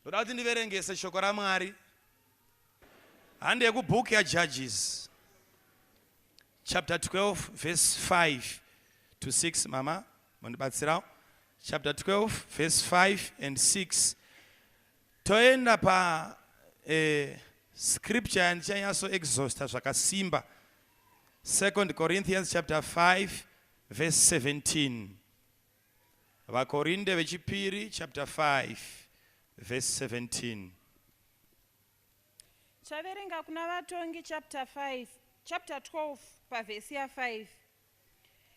Ndoda kuti ndiverengese shoko raMwari. Handi yekubhuku yaJudges. Chapter 12 verse 5 to 6 mama. Mundibatsirawo. Chapter 12 verse 5 and 6. Toenda pa scripture yandichanyatso exhausta zvakasimba. 2 Corinthians chapter 5 verse 17. Vakorinde vechipiri chapter 5 verse 17. Chaverenga kuna vatongi chapter 12 pavhesi ya 5.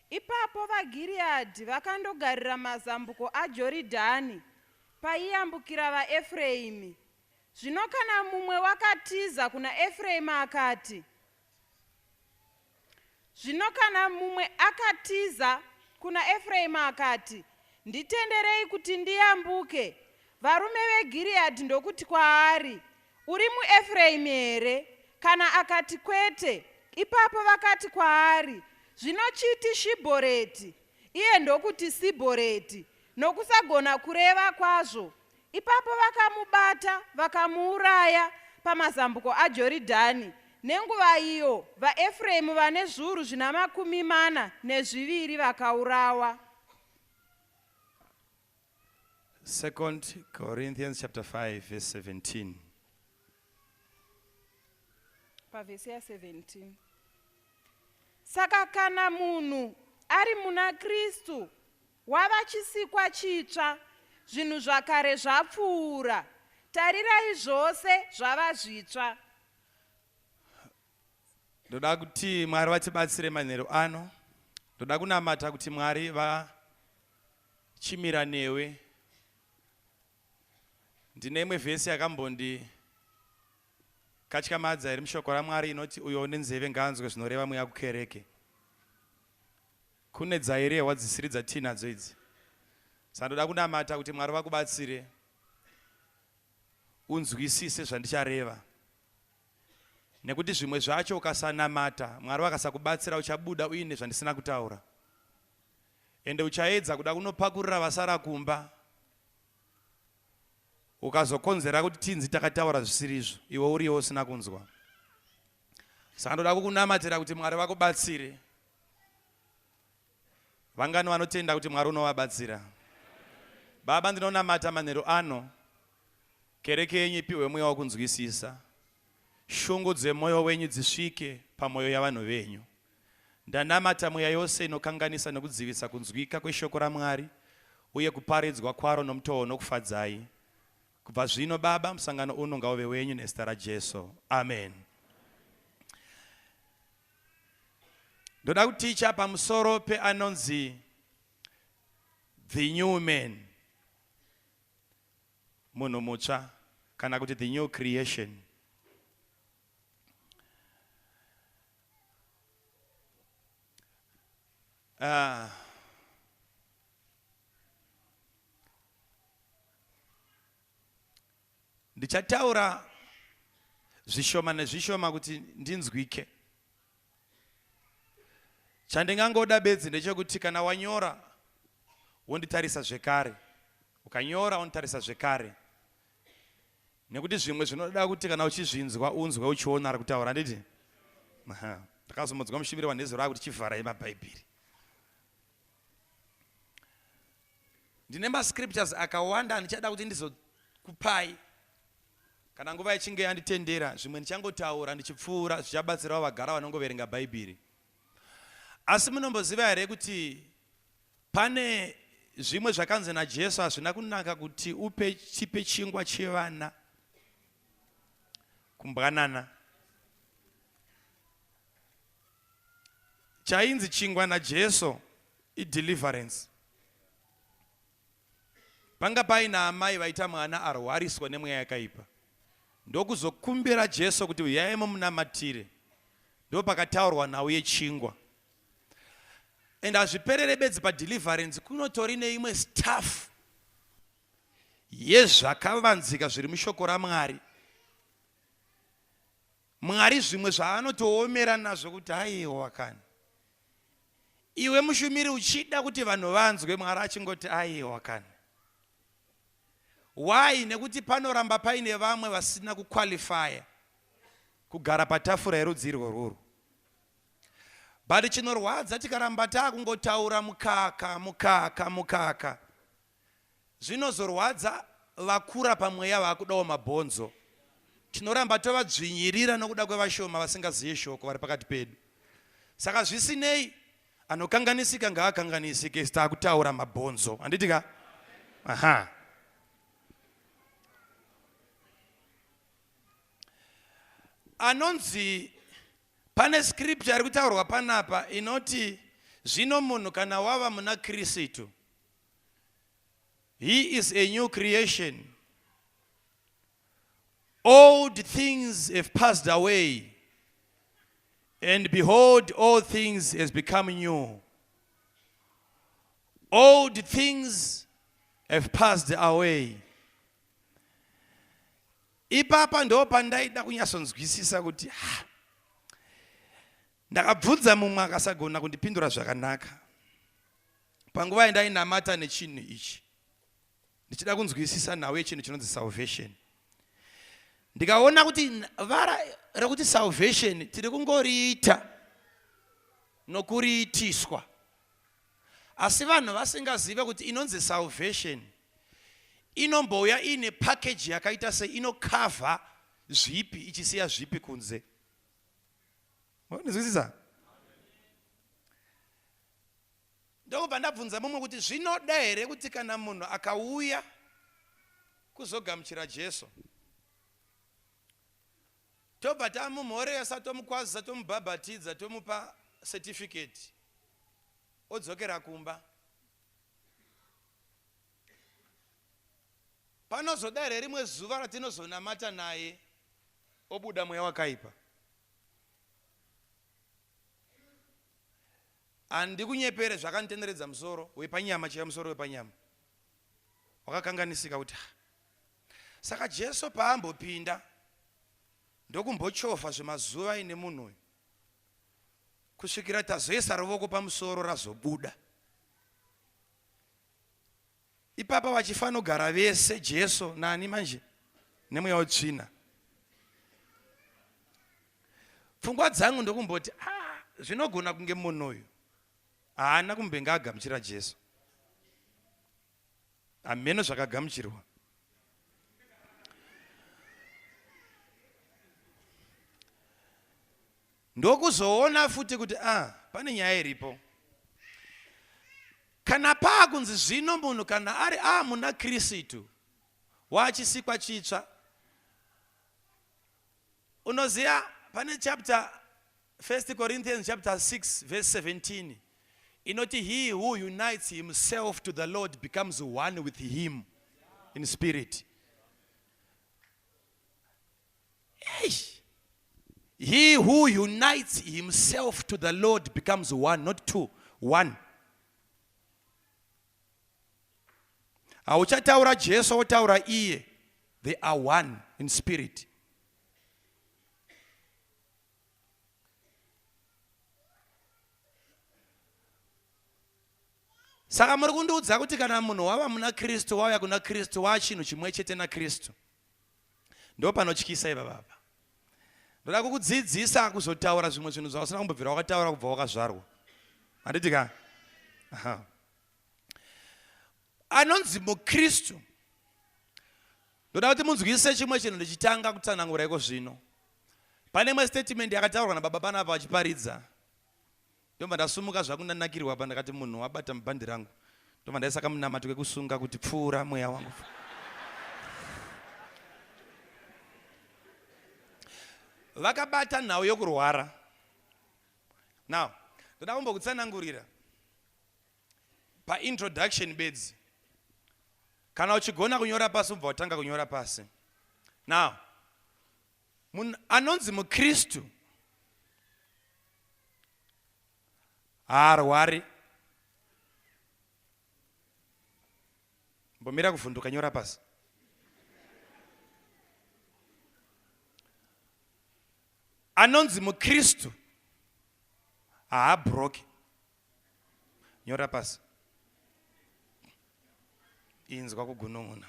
Ipapo vaGiriadhi vakandogarira mazambuko aJorodhani paiyambukira vaEfraimi. Zvino kana mumwe wakatiza kuna Efraimu akati, nditenderei kuti ndiyambuke. Varume veGiriadhi ndokuti kwaari, uri muEfraimu here? Kana akati kwete, ipapo vakati kwaari, zvino chiti Shibhoreti? Iye ndokuti Sibhoreti, nokusagona kureva kwazvo. Ipapo vakamubata vakamuuraya pamazambuko aJorodhani. Nenguva iyo vaEfraimu vane zviuru 42 vakaurawa. 2 Corinthians chapter 5 verse 17. Pavhesi ya 17. Saka kana munhu ari muna Kristu, wava chisikwa chitsva, zvinhu zvakare zvapfuura, tarirai zvose zvava zvitsva. Ndoda kuti Mwari vatibatsire manheru ano. Ndoda kunamata kuti Mwari vachimira newe. Ndine imwe vhesi yakambondi katyamadza iri mushoko raMwari inoti uyo une nzeve ngaanzwe zvinoreva mweya kukereke. Kune dzairehwa dzisiri dzatinadzo idzi. Saka ndoda kunamata kuti Mwari vakubatsire unzwisise zvandichareva. Nekuti zvimwe zvacho ukasanamata, Mwari vakasakubatsira uchabuda uine zvandisina kutaura. Ende uchaedza kuda kunopakurira vasara kumba. Ukazokonzera kuti tinzi takataura zvisirizvo, iwe uriwo usina kunzwa. Saka ndoda kukunamatira kuti Mwari vakubatsire. Vangani vanotenda kuti Mwari unovabatsira? Baba, ndinonamata manheru ano, kereke yenyu ipiwe mweya wokunzwisisa. Shungu dzemwoyo wenyu dzisvike pamwoyo yavanhu venyu. Ndanamata mweya yose inokanganisa nokudzivisa kunzwika kweshoko raMwari uye kuparidzwa kwaro nomutoo nokufadzai. Kubva zvino Baba, musangano uno ngauve wenyu nezita raJesu. Amen. Ndoda kuticha pamusoro peanonzi the new man. Munhu mutsva kana kuti the new creation. Ndichataura zvishoma nezvishoma kuti ndinzwike. Chandingangoda bedzi ndechekuti kana wanyora wonditarisa zvekare. Ukanyora wonditarisa zvekare. Nekuti zvimwe zvinoda kuti kana uchizvinzwa unzwe uchiona ari kutaura nditi. Ndakazomodzwa mushumiri wanhezi rava kuti chivharai mabhaibheri. Ndine mascriptures akawanda ndichada kuti ndizokupai. Kana nguva ichinge yanditendera, zvimwe ndichangotaura ndichipfuura zvichabatsirawo vagara vanongoverenga bhaibheri. Asi munomboziva here kuti pane zvimwe zvakanzi naJesu hazvina kunaka kuti chipe chingwa chevana kumbwanana. Chainzi chingwa naJesu ideliverance. Panga paina amai vaita mwana arwariswa nemweya yakaipa. Ndokuzokumbira Jesu kuti uyai mumunamatire. Ndo pakataurwa nawo yechingwa. And hazviperere bedzi padeliverance kunotori neimwe staff yezvakavanzika zviri mushoko raMwari. Mwari zvimwe zvaanotoomera nazvo kuti aiwa kani. Iwe mushumiri uchida kuti vanhu vanzwe, Mwari achingoti aiwa kani. Why? Nekuti panoramba paine vamwe vasina kuqualifya kugara patafura yerudzi irworwo. But chinorwadza tikaramba takungotaura mukaka. Zvinozorwadza vakura pamweya vakudawo mabhonzo. Tinoramba tovadzvinyirira nokuda kwevashoma vasingazivi shoko vari pakati pedu. Saka zvisinei, anokanganisika ngaakanganisike sitakutaura mabhonzo. Handitika? Aha. Anonzi pane scripture iri kutaurwa panapa inoti zvino munhu kana wava muna Kristu, he is a new creation. Old things have passed away, and behold, all things has become new. Old things have passed away. Ipapa ndo pandaida kunyasonzwisisa kuti ndakabvunza mumwe akasagona kundipindura zvakanaka. Panguva yandainamata nechinhu ichi, ndichida kunzwisisa nawe chinhu chinonzi salvation. Ndikaona kuti vara rekuti salvation tiri kungoriita nokuriitiswa. Asi vanhu vasingazive kuti inonzi salvation inombouya ine package yakaita sei, inokava zvipi ichisiya zvipi kunze. Ndizwisisa? Ndokubva ndabvunza mumwe kuti zvinoda here kuti kana munhu akauya kuzogamuchira Jesu, tobva tamumhoresa, tomukwazisa, tomubhabhatidza, tomupa certificate, odzokera kumba. Panozoda here rimwe zuva ratinozonamata naye obuda mweya wakaipa. Handikunyepere zvakanditenderedza musoro wepanyama, chaya musoro wepanyama wakakanganisika kuti saka Jesu paambopinda ndokumbochofa zvemazuva ine munhu uyu kusvikira tazoisa ruoko pamusoro razobuda. Ipapa vachifanogara vese Jesu nani manje nemweya utsvina. Pfungwa dzangu ndokumboti zvinogona kunge munhu uyu haana kumbenga agamuchira Jesu. Ameno zvakagamuchirwa. Ndokuzoona futi kuti pane nyaya iripo. Kana pakunzi zvino munhu kana ari muna Kristu wachisikwa chitsva, unoziya pane chapter 1 Corinthians chapter 6 verse 17 inoti he who unites himself to the Lord becomes one with him in spirit. He who unites himself to the Lord becomes one, not two, one. Auchataura Jesu, autaura iye, they are one in spirit. Saka muri kundiudza kuti kana munhu wava muna Kristu, wauya kuna Kristu, wachinhu chimwe chete naKristu, ndo panotyisa ipa baba. Ndoda kukudzidzisa kuzotaura zvimwe zvinhu zvausina kumbobvira wakataura kubva wakazvarwa. Handitika? Anonzi muKristu, ndoda kuti munzwisise chimwe chinhu ndichitanga kutsanangura iko zvino. Pane imwe statement yakataurwa nababa panapa achiparidza. Ndobva ndasumuka zvakundanakirwa pa ndakati munhu wabata mubhandi rangu. Ndobva ndaisa kamunamato kekusunga kuti pfuura mweya wangu. Vakabata nhau yokurwara. Now, ndoda kumbokutsanangurira pa introduction beds. Kana uchigona kunyora pasi ubva watanga kunyora pasi. Now, munhu anonzi muKristu haarwari. Mbomira kuvhunduka, nyora pasi. Anonzi muKristu haabroke. Nyora pasi. Inzwa kugunun'una.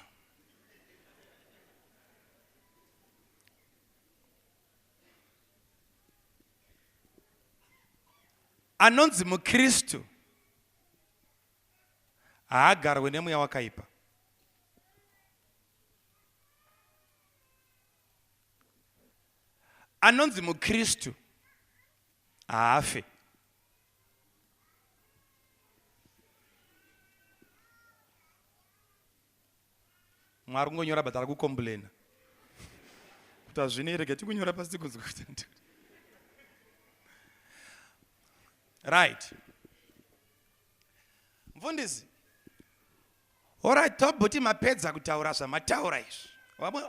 anonzi mukristu haagarwe nemweya wakaipa. Anonzi mukristu haafe. Mwari kungonyora but ari kukomplaina kuti hazvinereke tikunyora pasi kunzwa. Right. Mfundisi. Alright, tobhuti mapedza kutaura zvamataura izvi.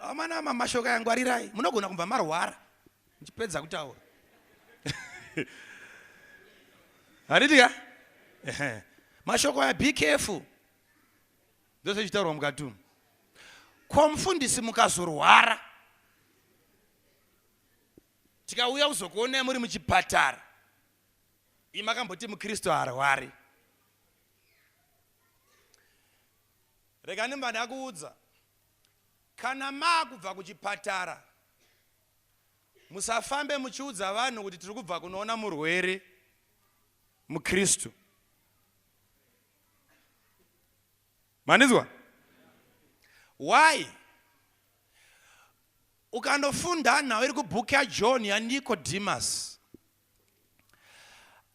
Amana mamashoko yangwarirai. Munogona kubva marwara muchipedza kutaura. Haritika? Mashoko aya be careful. Ndose chitaurwa mukatumu. Ko mufundisi mukazorwara tikauya kuzokuonai muri muchipatara imakamboti mukristu harwari. Rega ndimbada kuudza, kana makubva kuchipatara musafambe muchiudza vanhu kuti tiri kubva kunoona murwere mukristu. Manizwa? Why? Ukandofunda nawo iri kubhuku yaJohn yaNicodemus.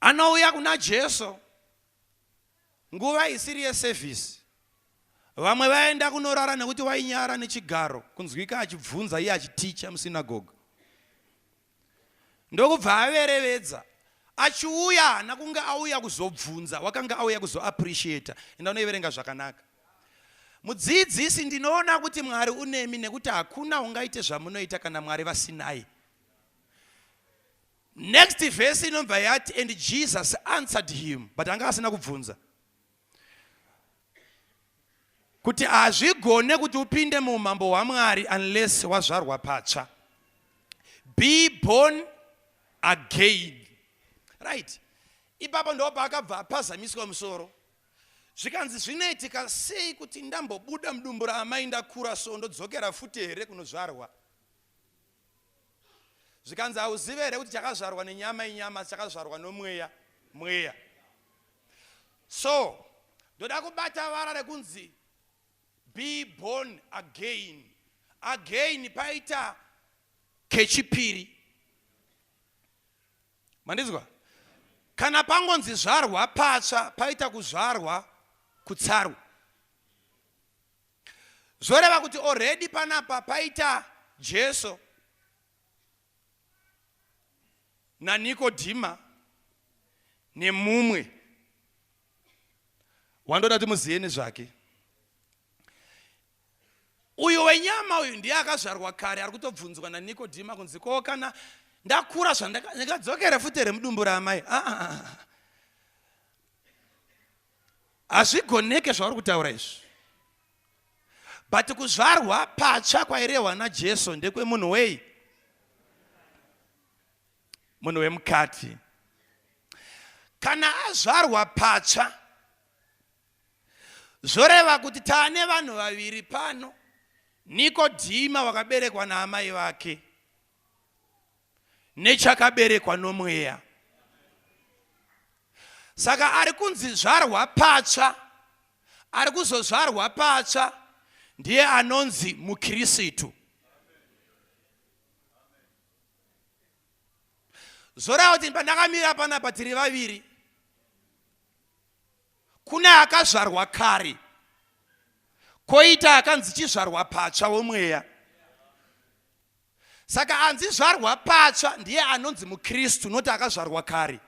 Anouya kuna Jesu nguva isiri yeservice. Vamwe vaenda kunorara nekuti wainyara nechigaro kunzwika achibvunza iye achiticha musinagoge. Ndokubva averevedza achiuya nakunga auya kuzobvunza, wakanga auya kuzoappreciate. Enda unoiverenga zvakanaka. Mudzidzisi, ndinoona kuti Mwari unemi nekuti hakuna ungaite zvamunoita kana Mwari vasinai. Next verse inobva yati, and Jesus answered him, but anga asina kubvunza. Kuti hazvigone kuti upinde muumambo hwaMwari unless wazvarwa patsva. Be born again. Right. Ipapo ndo paakabva apazamiswa musoro. Zvikanzi zvinoitika sei kuti ndambobuda mudumbu raamai ndakura so ndodzokera futi here kunozvarwa. Zvikanzi hauzive here kuti chakazvarwa nenyama inyama, chakazvarwa nomweya mweya. So ndoda kubata vara rekunzi be born again. Again paita kechipiri. Mandizwa? Kana pangonzi zvarwa patsva paita kuzvarwa kutsaru. Zvoreva kuti already panapa paita Jesu na Nikodima nemumwe wandoda timuziye nezvake. Uyu wenyama uyu ndiye akazvarwa kare ari kutobvunzwa naNikodima kunzi ko kana ndakura zvandakadzokera futi here mudumbu raamai. Hazvigoneke zvauri kutaura izvi. But kuzvarwa patsva kwairehwa naJesu ndekwemunhu wei? Munhu wemukati. Kana azvarwa patsva, zvoreva kuti taane vanhu vaviri pano. Nikodima wakaberekwa naamai vake nechakaberekwa nomweya. Saka ari kunzi zvarwa patsva, ari kuzozvarwa patsva ndiye anonzi mukristu. Zvoreva kuti pandakamira panapa tiri vaviri. Kuna akazvarwa kare, koita akanzi chizvarwa patsva womweya. Saka anzi zvarwa patsva ndiye anonzi mukristu, noti akazvarwa kare.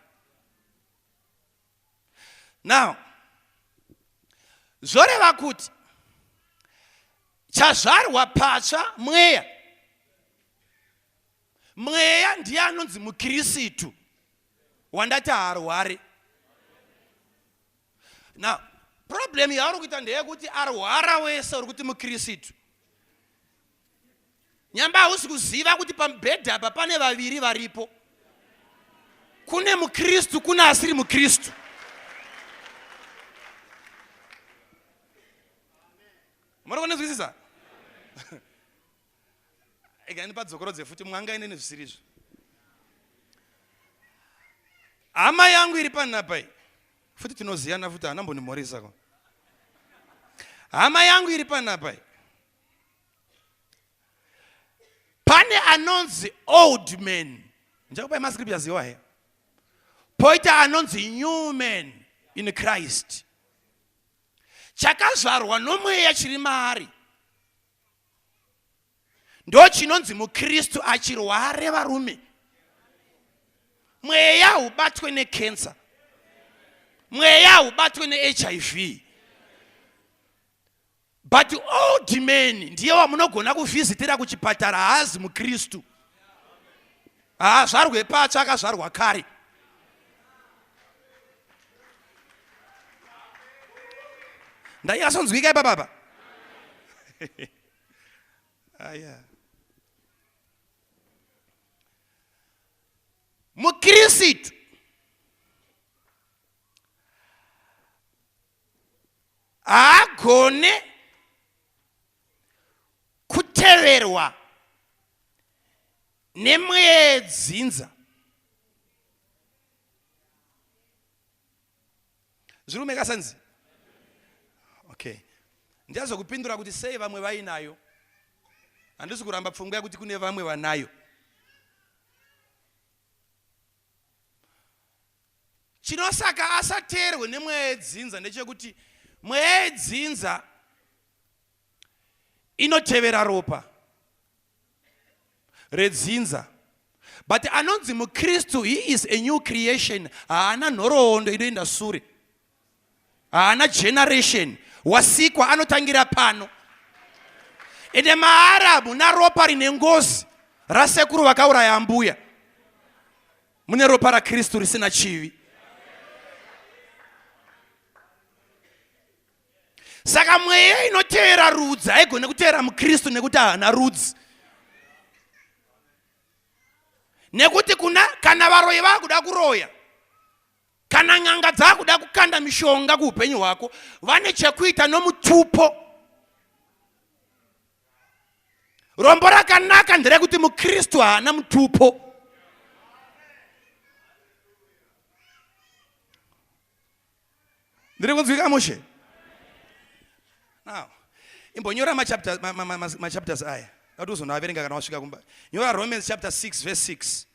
Now, zvoreva kuti chazvarwa patsva mweya. Mweya ndiye anonzi mukristu wandati harware. Now, problem yauri kuita ndeyekuti arwara wese uri kuti mukristu. Nyamba hausi kuziva kuti pamubhedha apa pane vaviri varipo. Kune mukristu, kuna asiri mukristu. Muri kunzwisisa? Ega ndipadzokoro dzefuti mwangaine nezvisiri izvo. Hama yangu iri panapa. Futi tinoziyana futi anambonimorisa ko. Hama yangu iri panapa. Pane anonzi old men. Njakupa mascripture ziwa he. Poita anonzi new men in Christ. Chakazvarwa nomweya chiri maari. Ndo chinonzi mukristu achirware varume. Mweya ubatwe necancer. Mweya ubatwe neHIV. But old men ndiye wamunogona kuvhizitira kuchipatara hazi mukristu. Zvarwe pacha akazvarwa kare. Ndayasonzwika ipa baba. Aya. Mukristu agone kuteverwa nemwedzinza. Zvirume kasanzi? Okay. Ndiazo kupindura kuti sei vamwe vainayo. Handisi kuramba pfungwa yakuti kune vamwe vanayo. Chinosaka asateerwe nemwedzinza ndechekuti mwedzinza inotevera ropa redzinza. But anonzi mukristu, he is a new creation. Haana nhoroondo inoenda sure. Haana generation. Wasikwa anotangira pano. Ende maarabu na ropa rine ngozi rasekuru vakauraya mbuya. Mune ropa raKristu risina chivi. Saka mweya inotevera rudzi haigone kutevera mukristu nekuti haana rudzi. Nekuti kana varoyi vakuda kuroya, kana n'anga dzakuda kukanda mishonga kuupenyu hwako, vane chekuita nomutupo. Rombo rakanaka nderekuti mukristu haana mutupo. Ndiri kunzwika mushe? Now, imbonyora machapters aya. Atuzonaverenga kana wasvika kumba. Nyora Romans chapter 6 verse 6.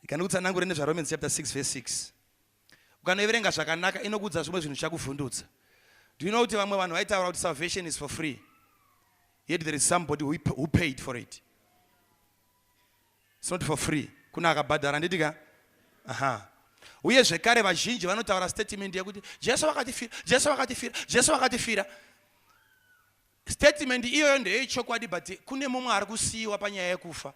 Ikanutsanangura nezva Romans chapter 6 verse 6. Ukanoverenga zvakanaka inokudza zvimwe zvinhu zvakuvhundutsa. Do you know kuti vamwe vanhu vaitaura kuti salvation is for free? Yet there is somebody who paid for it. It's not for free. Kuna akabhadhara nditika? Aha. Uye zvekare vazhinji vanotaura statement yekuti Jesu vakatifira, Jesu vakatifira, Jesu vakatifira. Statement iyoyo ndeyechokwadi, but kune mumwe ari kusiyiwa panyaya yekufa.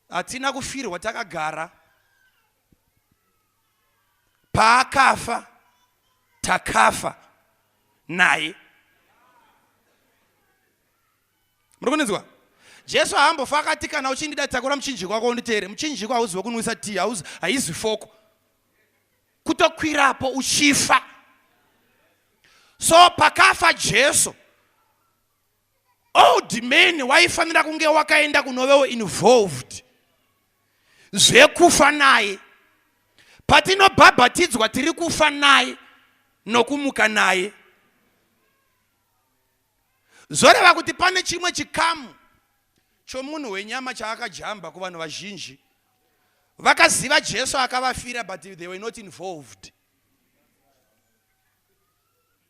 Hatina kufirwa takagara. Paakafa takafa naye. Muri kunzwa? Jesu haambofa akati kana uchindida takura muchinjikwa wako unditeere. Muchinjikwa hauziwe kunwisa tii, haizi foko. Kutokwirapo uchifa. So pakafa Jesu, old men waifanira kunge wakaenda kunovewo involved zvekufa naye. Patinobhabhatidzwa tiri kufa naye nokumuka naye. Zoreva kuti pane chimwe chikamu chomunhu wenyama chaakajamba kuvanhu vazhinji. Vakaziva Jesu akavafira, but they were not involved.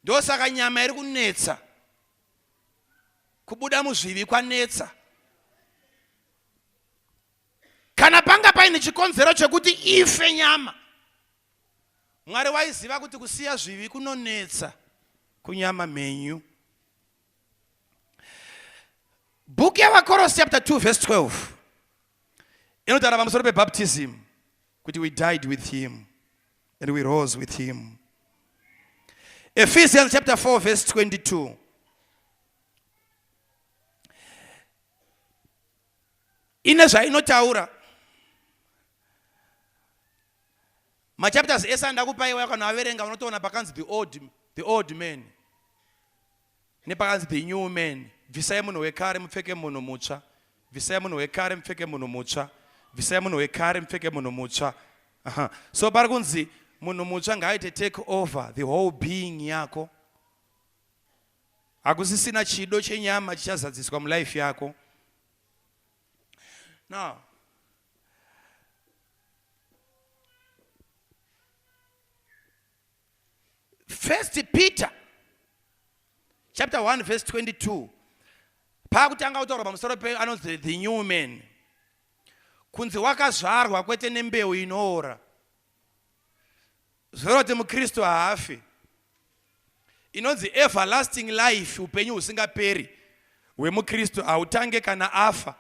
Ndosaka nyama iri kunetsa. Kubuda muzvivi kwanetsa. Kana panga paine chikonzero chekuti ife nyama, Mwari waiziva kuti kusiya zvivi kunonetsa kunyama menyu. Book ya Colossians chapter 2 verse 12. Inotara pamusoro pebaptism kuti we died with him and we rose with him. Ephesians chapter 4 verse 22. Ine zvainotaura. Machapters esa ndakupaiwa kana waverenga unotoona pakanzi the old men. Nepakanzi the new men. bvisai munhu wekare mupfeke munhu mutsva, bvisai munhu wekare mupfeke munhu mutsva, bvisai munhu wekare mupfeke munhu mutsva. So pari kunzi munhu mutsva ngaaite take over the whole being yako. Hakusisina chido chenyama chichazadziswa mulife yako. Now, First Peter chapter 1 verse 22. Pakutanga kutaura pamusoro pe anonzi the new man. Kunzi wakazvarwa kwete nembeu inoora. Zvoroti mukristu haafi. Inonzi everlasting life, upenyu husingaperi hwemukristu hautange kana afa.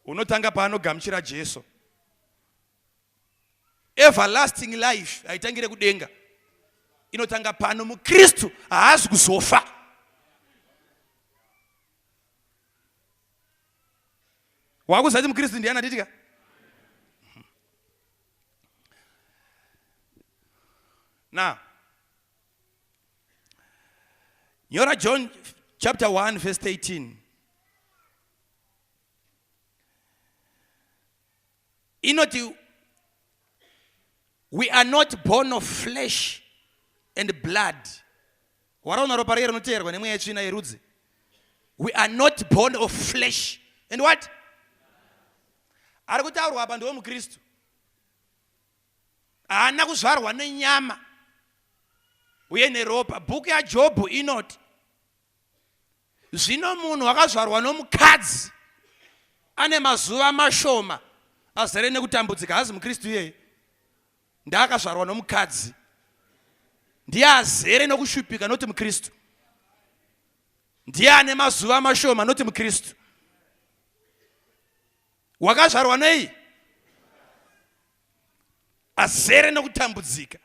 Unotanga paanogamuchira Jesu. Everlasting life haitangire kudenga. Inotanga pano mukristu haazi kuzofa. Wakuzati mukristu ndiani atitika? Now, you're John chapter 1 verse 18. Inoti, we are not born of flesh and blood. We are not born of flesh and what? Ari kutaurwa apa ndiwo mukristu. Haana kuzvarwa nenyama uye neropa. Bhuku yaJobhu inoti, zvino munhu wakazvarwa nomukadzi ane mazuva mashoma azere nekutambudzika. Hazi mukristu iyeye. Ndaakazvarwa nomukadzi ndiye azere nokushupika, noti mukristu. Ndiye ane mazuva mashoma, noti mukristu. Wakazvarwa nei? Azere nokutambudzika.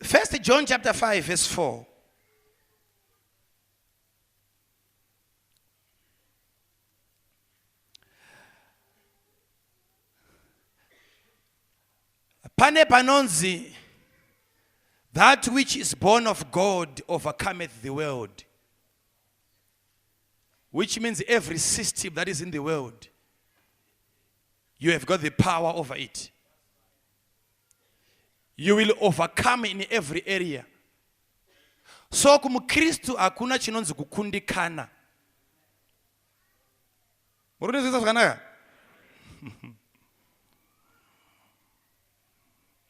First John chapter 5 verse 4. Pane panonzi, that which is born of God overcometh the world. Which means every system that is in the world, you have got the power over it. You will overcome in every area. So kumukristu hakuna chinonzi kukundikana. Murunezisa zvakanaka?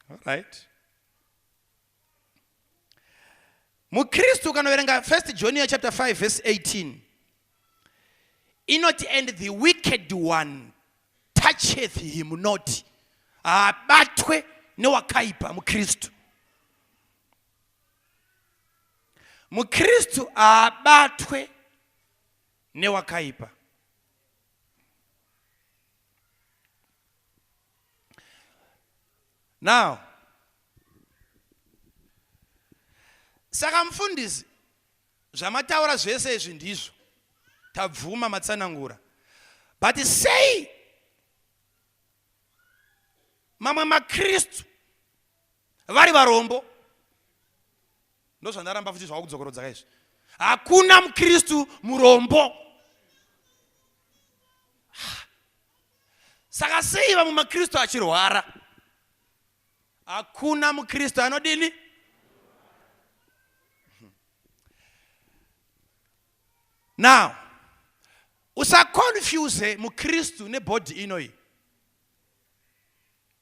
All right. Mukristu kanoverenga 1 John chapter 5 verse 18. Inoti, and the wicked one toucheth him not. Abatwe newakaipa mukristu. Mukristu abatwe newakaipa. Now, saka mfundisi zvamataura zvese izvi ndizvo tabvuma matsanangura. But say mamwe makristu vari varombo. Ndo zvandaramba futi zvakudzokorodza izvi. Hakuna mukristu murombo. Saka sei vamwe makristu achirwara? Hakuna mukristu anodini? Now, usaconfuse mukristu nebody inoi.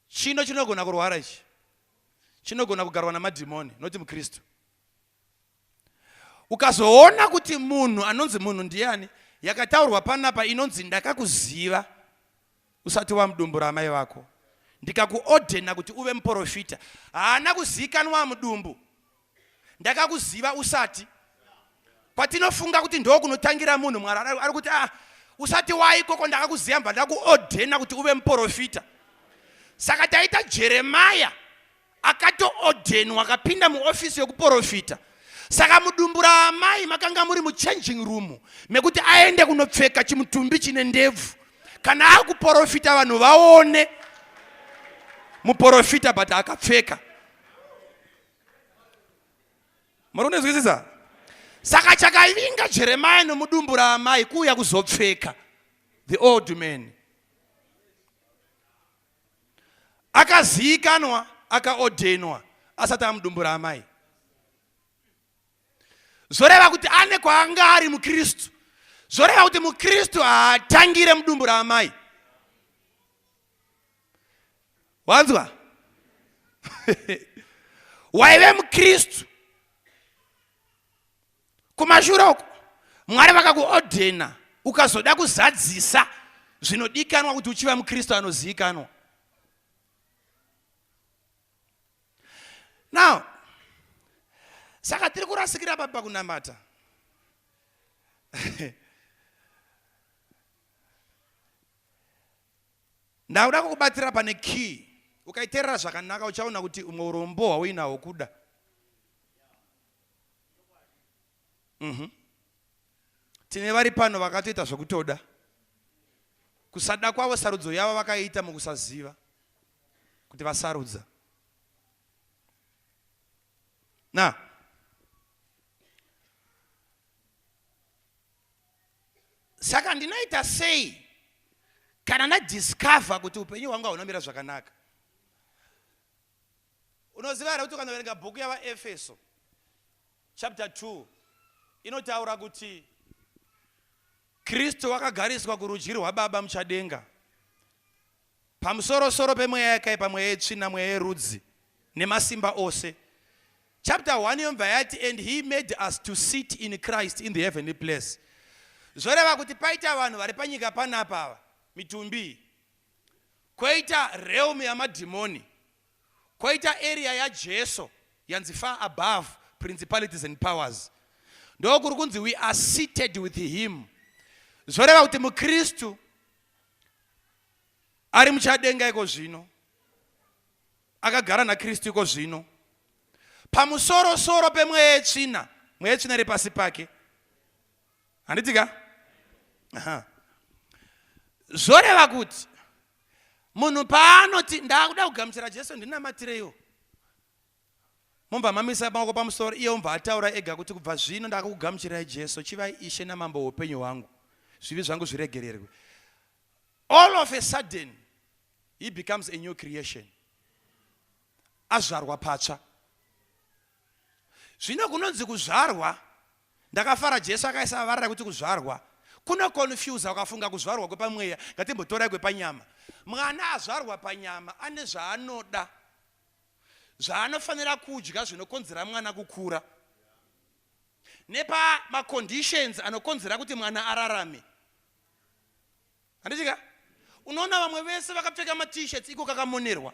Chino chinogona kurwara ichi. Chinogona kugarwa namadhimoni, noti mukristu. Ukazoona kuti munhu anonzi munhu ndiani, yakataurwa panapa inonzi ndakakuziva usati wamudumbura amai vako. Ndikakuordena kuti uve muprofita. Haana kuzikanwa mudumbu. Ndakakuziva usati. Patinofunga kuti ndo kunotangira munhu, Mwari ari kuti usati waikoko ndakakuziva mba ndakuordena kuti uve muprofita. Saka taita Jeremiah akatoordenwa akapinda muofisi yokuprofita. Saka mudumbura amai makanga muri muchanging room mekuti aende kunopfeka chimutumbi chine ndebvu. Kana akuprofita vanhu vaone. muprofita but akapfeka. Maronezwisisa? Saka chakavinga Jeremiah nomudumbu raamai kuuya kuzopfeka. The old man. Akazikanwa, akaordainwa asati amudumbu raamai. Zoreva kuti ane kwaanga ari muKristu. Zoreva kuti muKristu haatangire mudumbu raamai. Wanzwa? Waive muKristu. Kumashure uko Mwari vakakuordaina ukazoda kuzadzisa zvinodikanwa kuti uchiva muKristu anozivikanwa. Now, saka tiri kurasikira papa kunamata. Ndauda kukubatira pane key. Ukaiterera zvakanaka uchaona kuti umwe urombo hauinawo kuda. Tine vari pano vakatoita zvokutoda. Kusada kwavo sarudzo yavo vakaita mukusaziva kuti vasarudza. Na saka ndinoita sei kana ndadiscover kuti upenyu hwangu haunomira zvakanaka. Unoziva here kuti ukanoverenga bhuku yavaEfeso chapter 2 inotaura kuti Kristu wakagariswa kurudyi rwaBaba muchadenga, pamusoro-soro pemweya yakaipa, mweya yetsvina, mweya yerudzi nemasimba ose. Chapter 1 yobva yati, and he made us to sit in Christ in the heavenly place. Zvoreva kuti paita vanhu vari panyika panapa mitumbi, koita realm yamadhimoni, koita area yaJesu yanzi far above principalities and powers. Ndokuri kunzi we are seated with him. Zvoreva kuti muKristu ari muchadenga iko zvino, akagara naKristu iko zvino, pamusoro-soro pemweya yetsvina, mweya yetsvina iri pasi pake. Handitika? Zvoreva kuti munhu paanoti ndakuda kugamuchira Jesu ndinamatireyo, mumba mamisa maoko pamusoro, iye umva ataura ega kuti kubva zvino ndakakugamuchirai Jesu, chivai Ishe namambo hweupenyu hwangu, zvivi zvangu zviregererwe. All of a sudden he becomes a new creation. Azvarwa patsva. Zvino kunonzi kuzvarwa, ndakafara Jesu akaisa varira kuti kuzvarwa kuno confuse wakafunga kuzvarwa kwepamweya, ngatimbotorai kwepanyama. Mwana azvarwa panyama ane zvaanoda, zvaanofanira kudya zvinokonzera mwana kukura, nepa maconditions anokonzera kuti mwana ararame. Handitika? Unoona vamwe vese vakapfeka ma-t-shirts iko kakamonerwa.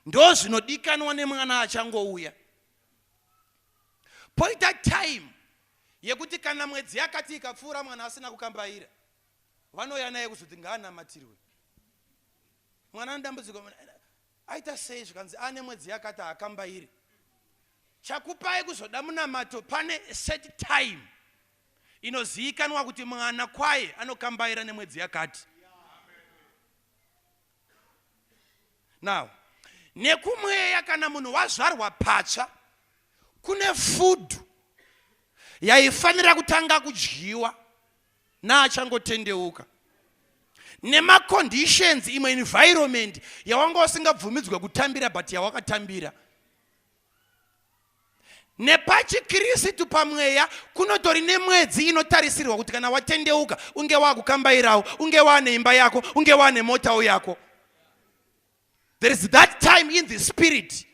Ndo zvinodikanwa nemwana achangouya. Poita time yekuti kana mwedzi yakati ikapfuura mwana asina kukambaira, vanouya naye kuzoti ngaanamatirwe. Mwana ndambudziko aita sei zvikanzi ane mwedzi yakati akambairi. Chakupai kuzoda munamato pane set time inozivikanwa kuti mwana kwaye anokambaira nemwedzi yakati. Now, nekumweya kana munhu wazvarwa patsva, kune food yaifanira kutanga kudyiwa naachangotendeuka, nemaconditions, imwe environment yawanga usingabvumidzwe kutambira but yawakatambira. Nepachikristu pamweya kunotori nemwedzi inotarisirwa kuti kana watendeuka unge wakukambairawo, unge wane imba yako, unge wane motawo yako. There is that time in the spirit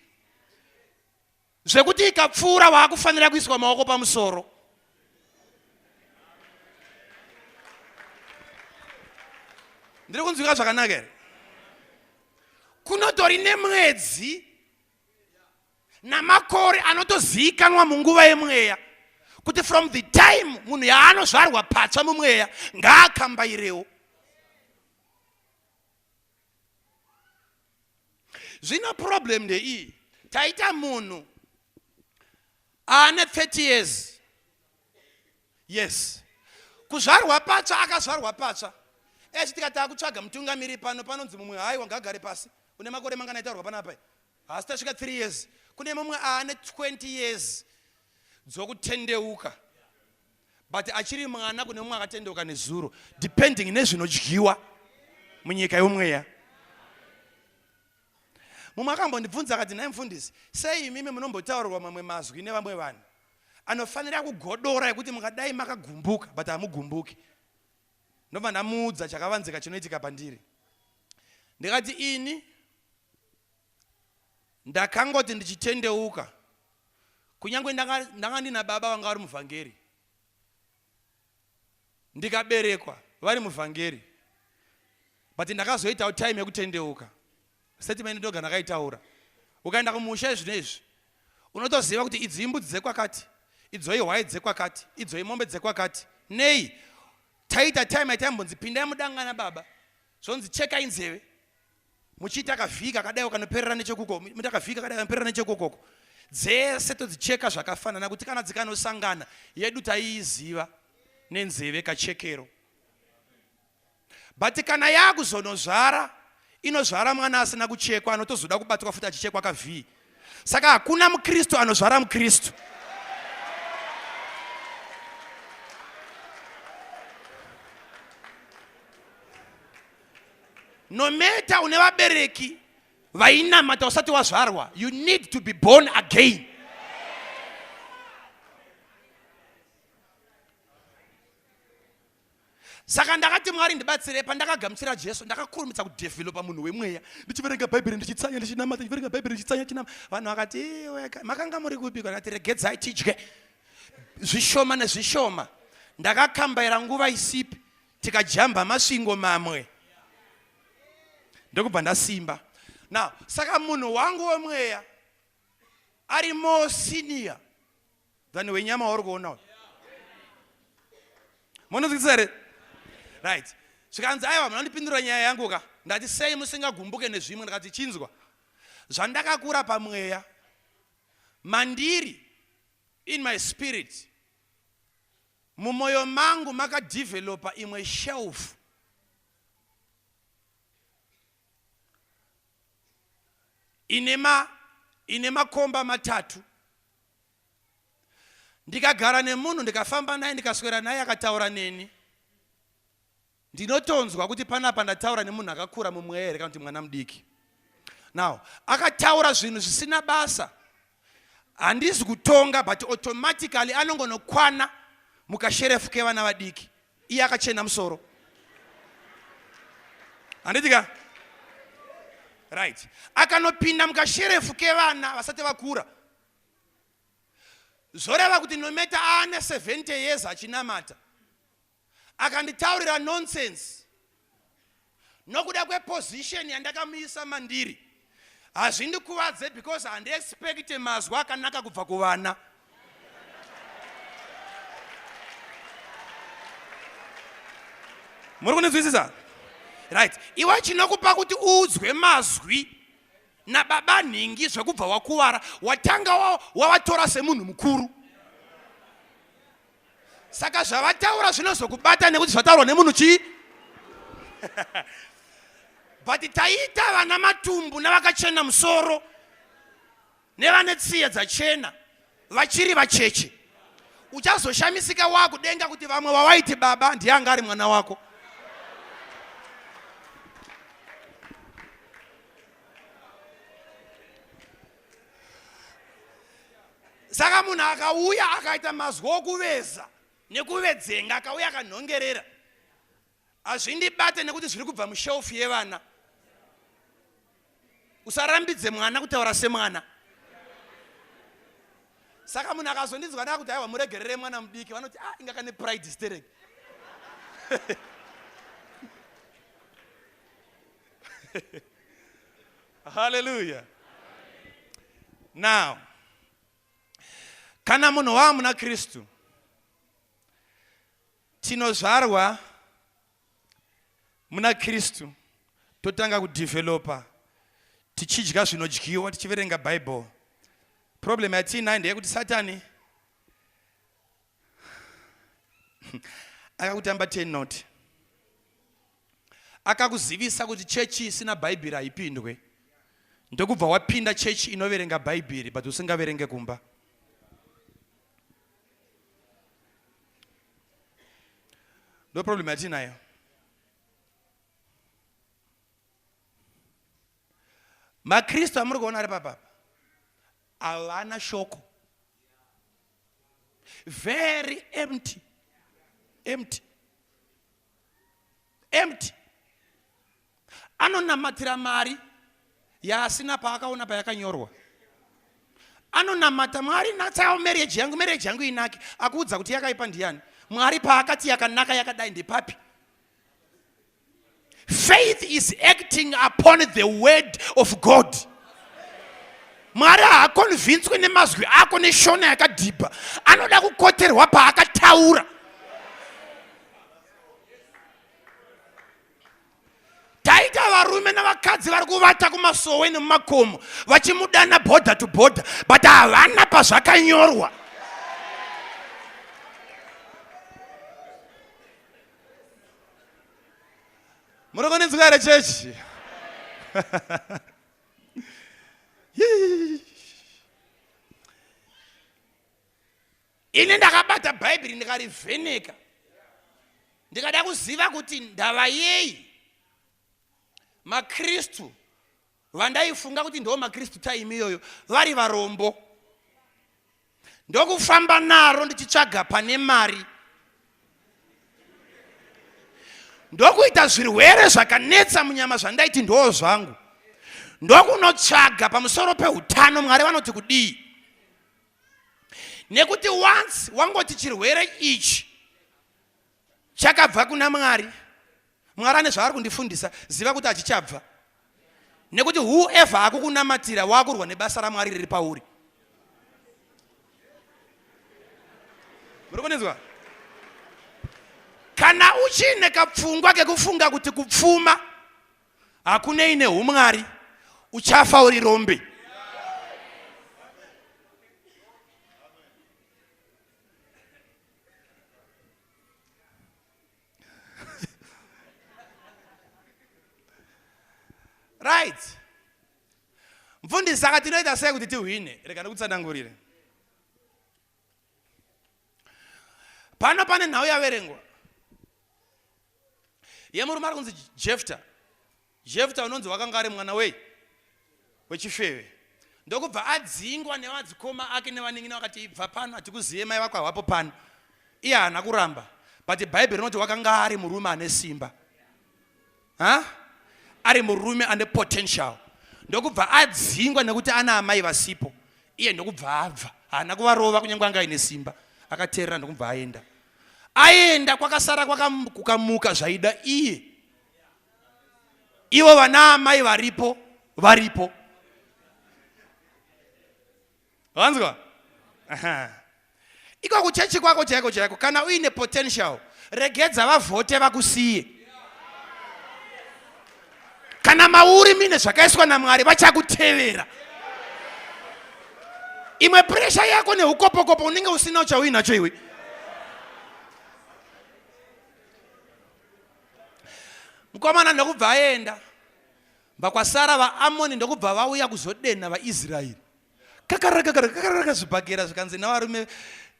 zvekuti ikapfuura waakufanira kuiswa maoko pamusoro. Ndiri kunzwika zvakanaka here? Kunotori nemwedzi namakore anotozivikanwa munguva yemweya kuti from the time munhu yaanozvarwa patsva mumweya ngaakambairewo. Zvino problem ndeiyi, taita munhu ane 30 years. Yes. Kuzvarwa patsva akazvarwa patsva. Tikataka kutsvaga mutungamiri panonzi mumwe haiwa ngagare pasi. Une makore mangana itaurwa panapa. Hasi tasvika 3 years. Kune mumwe ane 20 years dzokutendeuka. But achiri mwana kune mumwe akatendeuka nezuro, depending nezvinodyiwa munyika yomweya. Mumwe akambondibvunza akati, "Nhai mufundisi, sei imimi munombotaurirwa mamwe mazwi nevamwe vanhu anofanira kugodora ekuti mukadai makagumbuka, but hamugumbuki?" Ndobva ndamuudza chakavanzika chinoitika pandiri. Ndikati ini ndakangoti ndichitendeuka, kunyangwe ndanga ndina baba vanga vari muvhangeri, ndikaberekwa vari muvhangeri, but ndakazoitawo time yekutendeuka. Statement ndoga ndakaitaura. Ukaenda kumusha zvinezvi, unotoziva kuti idzi imbudzi dzekwakati, idzo ihwai dzekwakati, idzo imombe dzekwakati. Nei, taita time yatambonzi pindai mudangana baba, zvonzi chekai nzeve, muchiita kavhika kadai kanoperera nechekukoko, muita kavhika kadai kanoperera nechekukoko. Dzese todzicheka zvakafanana kuti kana dzikanosangana yedu taiiziva nenzeve kachekero. But kana yakuzonozvara, inozvara mwana asina kuchekwa, anotozoda kubatwa futi achichekwa kavhii. Saka hakuna mukristu anozvara mukristu. No matter une vabereki vainamata usati wazvarwa, you need to be born again. Saka ndakati Mwari ndibatsire, pandakagamuchira Jesu ndakakurumidza kudevelopa munhu wemweya, ndichiverenga Bhaibheri ndichitsanya ndichinamata, ndichiverenga Bhaibheri ndichitsanya ndichinamata. Vanhu vakati, "Makanga muri kupi?" Ndakati, "Regedzai tidye zvishoma nezvishoma." Ndakakambaira nguva isipi, tikajamba masvingo mamwe, ndokubva ndasimba. Now, saka munhu wangu wemweya ari more senior than wenyama wauri kuona. Munozvikisa here? Right. Zvikanzi aiwa munondipindura nyaya yangu ka. Ndati sei musingagumbuke nezvimwe? Ndakati chinzwa. Zvandakakura pamweya, mandiri in my spirit, mumoyo mangu makadevelopa imwe shelf ine makomba matatu. Ndikagara nemunhu, ndikafamba naye, ndikaswera naye akataura neni, ndinotonzwa kuti panapa ndataura nemunhu akakura mumweya here kana kuti mwana mudiki. Now, akataura zvinhu zvisina basa, handisi kutonga, but automatically anongonokwana mukasherefu kevana vadiki. Iye akachena musoro. Handitika? Right. Akanopinda mukasherefu kevana vasati vakura. Zoreva kuti nometa ane 70 years achinamata, akanditaurira nonsense nokuda kweposition yandakamuisa mandiri, hazvindikuvadze because handiexpecte mazwi akanaka kubva kuvana. Muri kunizwisisa? Right. Iwe chinokupa kuti udzwe mazwi nababa nhingi zvekubva wakuwara, watanga wavatora semunhu mukuru. Saka zvavataura zvinozokubata nekuti zvataurwa nemunhu chii? But taita vana matumbu navakachena musoro nevane tsiye dzachena vachiri vacheche, uchazoshamisika wakudenga kuti vamwe vawaiti baba ndiye anga ari mwana wako. Saka munhu akauya akaita mazwi okuveza nekuvedzenga, akauya akanhongerera, hazvindibate nekuti zviri kubva mushelfu yevana. Usarambidze mwana kutaura semwana. Saka munhu akazondinzwa ndakuti aiwa muregerere mwana mudiki, vanoti inga kane pride hysterec. Hallelujah. Now, kana munhu wamuna Kristu, tinozvarwa muna Kristu, totanga kudevelopa tichidya zvinodyiwa, tichiverenga Bible. Problem yatinayo ndeyekuti Satani akakutamba 10 note. akakuzivisa kuti chechi isina bhaibheri haipindwe, ndokubva wapinda chechi inoverenga bhaibheri but usingaverenge kumba. Ndo problem yatinayo. MaKristu amuri kuona ari papa havana shoko, very empty. Anonamatira mari yaasina paakaona payakanyorwa. Anonamata Mwari natsawo marriage yangu inake, akuudza kuti yakaipa ndiani? Mwari paakati yakanaka yakadai ndepapi? Faith is acting upon the word of God. Mwari haakonvinswe nemazwi ako neshona yakadhibha, anoda kukoterwa paakataura. Taita varume navakadzi vari kuvata kumasowe nemumakomo vachimudana border to border, but havana pazvakanyorwa. Munokonenzwa here chechi? Ine ndakabata bhaibheri ndikarivheneka, ndikada kuziva kuti ndava yei MaKristu vandaifunga kuti ndo MaKristu time iyoyo vari varombo, ndokufamba naro ndichitsvaga pane mari, ndokuita zvirwere zvakanetsa munyama zvandaiti ndo zvangu, ndokunotsvaga pamusoro peutano Mwari vanoti kudii. Nekuti once wangoti chirwere ichi chakabva kuna Mwari, Mwari ane zvaari kundifundisa, ziva kuti achichabva. Nekuti whoever akukunamatira wakurwa nebasa raMwari riri pauri. Murikonenzwa? Kana uchine kapfungwa kekufunga kuti kupfuma hakunei neumwari, uchafa uri rombe. Right. Mfundisi akati noita sei kuti tihwine, reka ndikutsanangurire. Pano pane nhau yaverengwa yemurume ari kunzi Jefta unonzi wakanga ari mwana wechifeve. Ndokubva adzingwa nevadzikoma ake nevaning'ina vakati ibva pano hatikuzive mai vako havapo pano. Iye haana kuramba, but bhaibheri rinoti wakanga ari murume ane simba. Ari murume ane potential. Ndokubva adzingwa nekuti ana amai vasipo. Iye ndokubva abva, haana kuvarova kunyange anga ine simba. Akateerera ndokubva aenda. Aenda kwakasara kukamuka zvaida iye. Ivo vana amai varipo. Wanzwa? Iko kuchechi kwako chaiko kana uine potential, regedza vavhote vakusiye. Kana mauri mine zvakaiswa naMwari vachakutevera. Imwe pressure yako neukopokopo unenge usina uchawinacho iwe. Mukomana ndokubva aenda, vakwasara vaAmoni ndokubva vauya kuzodena vaIsraeri. Kakaraka zvibhagera zvikanzi navarume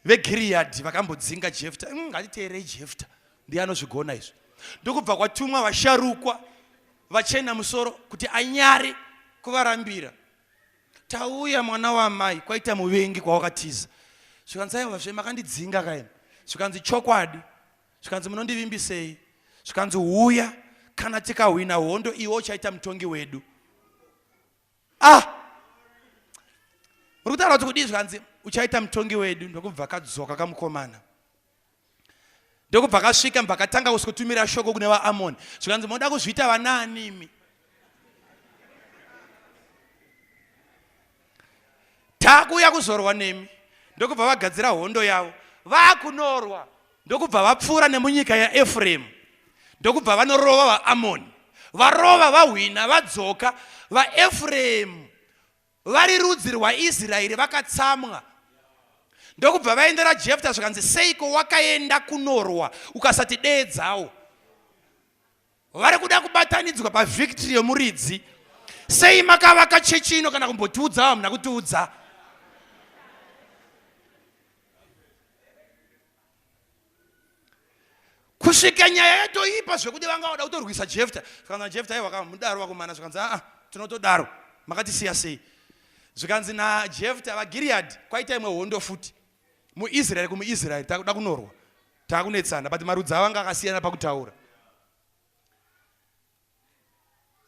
veGiriadhi vakambodzinga Jefta. Ngatiteerei Jefta, ndiye anozvigona izvo. Ndokubva kwatumwa vasharukwa vachena musoro kuti anyare kuvarambira. Tauya mwana wamai, kwaita muvengi kwawakatiza. Zvikanzi aiwa zvemakandidzinga kaini. Zvikanzi chokwadi. Zvikanzi munondivimbisei. Zvikanzi uya kana tikahwina hondo iwe uchaita mutongi wedu. Urikutaura kuti kudii? Zvikanzi uchaita mutongi wedu. Ndokubva kadzoka kamukomana. Ndokubva kasvika mbakatanga kutumira shoko kune vaAmoni. Zvikanzi moda kuzviita vanaanimi. Takuya kuzorwa nemi. Ndokubva vagadzira hondo yavo. Vakunorwa. Ndokubva vapfuura nemunyika yaEfremu. Ndokubva vanorova vaAmoni. Varova vahwina vadzoka. VaEfremu vari rudzi rwaIsraeri vakatsamwa. Ndokubva vaendera Jefta zvikanzi seiko wakaenda kunorwa ukasati dee dzawo. vari kuda kubatanidzwa pavhictory yomuridzi. Sei makavaka chechi ino kana kumbotiudza hamuna kutiudza? Kusvika nyaya yatoipa zvekuti vangada kutorwisa Jefta. Kana Jefta aiwa mudaro wakomana zvikanzi tinotodaro makatisiya sei? Zvikanzi naJefta vaGilead kwaita imwe hondo futi muIsraeri kumuIsraeri takuda kunorwa takunetsana but marudzi avo anga akasiyana pakutaura.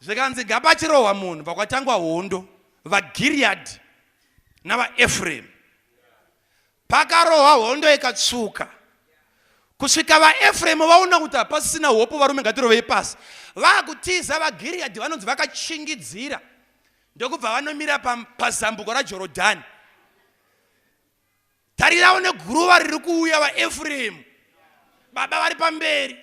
Zvikanzi gapachirohwa munhu pakwatangwa hondo vaGilead navaEfraim. Pakarohwa hondo ikatsvuka. Kusvika vaEfraim vaona kuti hapasisina hopo varume ngatirovei pasi. Vakutiza vaGilead vanonzi vakachingidzira. Ndokubva vanomira pazambuko raJorodhani. Tarirawo neguruva riri kuuya vaEfraim. Baba vari pamberi.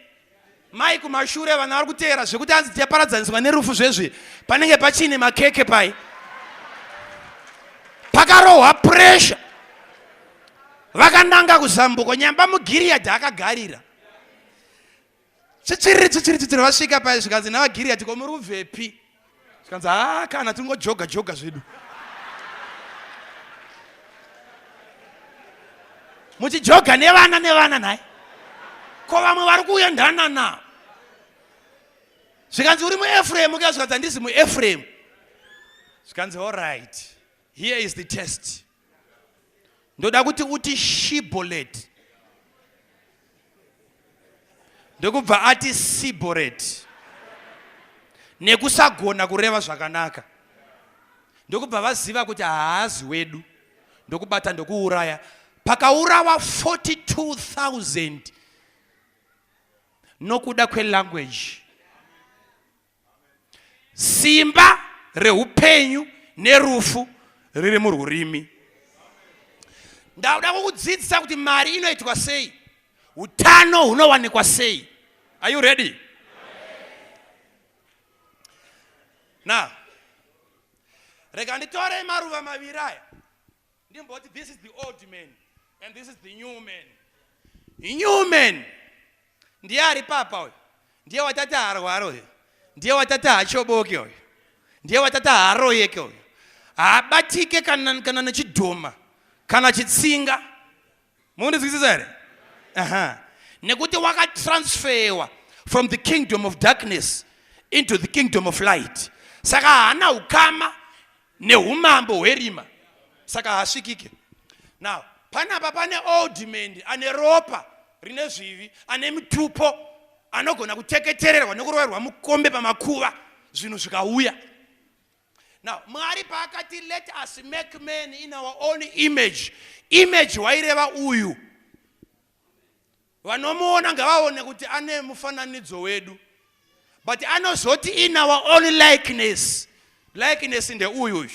Mai kumashure vana vari kuteera zvekuti hanzi tichaparadzaniswa nerufu zvezvi. Panenge pachine makeke pai. Pakarohwa pressure. Vakananga kuzambuko nyamba muGilead akagarira. Chichiri vasvika pai zvikanzi navaGilead ko muri kubvepi? Zvikanzi kana tingojoga zvedu. Muchijoga nevana naye. Ko vamwe vari kuuya ndanana. Zvikanzi uri muEfraim uka zvikanzi handisi muEfraim. Zvikanzi all right. Here is the test. Ndoda kuti uti Shibolet. Ndokubva ati Siboret. Nekusagona kureva zvakanaka. Ndokubva vaziva kuti haazi wedu. Ndokubata ndokuuraya. Pakaurawa 42,000 nokuda kwelanguage. Simba reupenyu nerufu riri mururimi. Ndauda kukudzidzisa kuti mari inoitwa sei. Utano hunowanikwa sei. Are you ready? Now, rega nditore maruva maviri aya. Ndimboti this is the old man and this is the new man. The new man ndiye ari papa uyu. Ndiye watata harwara uyu. Ndiye watata hachoboke uyu. Ndiye watata haroyeke uyu. Habatike kana nechidhoma kana chitsinga. Munondizwisisa here? Nekuti wakatransferwa from the kingdom of darkness into the kingdom of light. Saka hana ukama nehumambo hwerima. Saka hasvikike. Now, panapa pane old man ane ropa rine zvivi, ane mitupo, anogona kuteketererwa nekuroverwa mukombe pamakuva zvinhu zvikauya. Now, Mwari paakati let us make men in our own image. Image waireva uyu. Vanomuona ngavaone kuti ane mufananidzo wedu. But anozoti in our own likeness. Likeness inde uyu.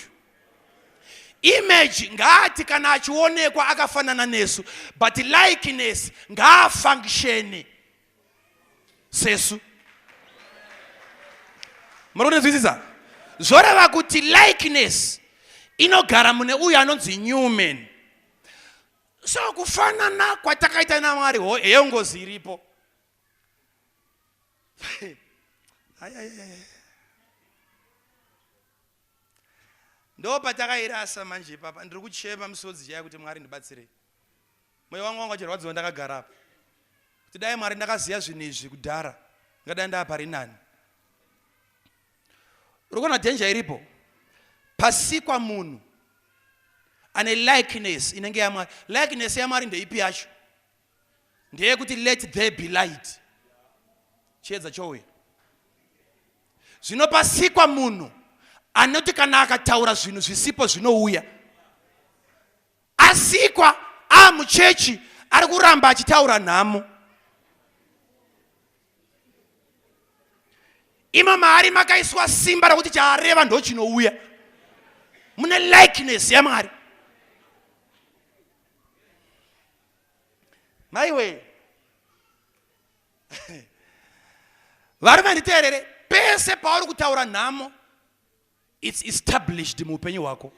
Image ngati kana achionekwa akafanana nesu. But likeness ngaafunctione sesu. Muronzwisisa? Zoreva kuti likeness inogara mune uyu anonzi new man. So kufanana kwatakaita naMwari heyo ngozi iripo. Ndo patakairasa manje papa ndiri kuchema musodzi chaya kuti Mwari ndibatsire. Mwoyo wangu wanga chirwadziwa ndakagara apa. Kuti dai Mwari ndakaziya zvinhu izvi kudhara ngadai ndapari nani. Urikuona danger iripo. Pasikwa munhu ane likeness inenge yaMwari. Likeness yaMwari ndeipi yacho? Ndeye kuti let there be light. Chiedza chowe. Zvinopasikwa munhu anoti kana akataura zvinhu zvisipo zvinouya. Asikwa amuchechi ari kuramba achitaura nhamo. Imo maari makaiswa simba rokuti chaareva ndo chinouya. Mune likeness yaMwari. Maiwe. Varume nditeerere pese pauri kutaura nhamo it's established muupenyu hwako.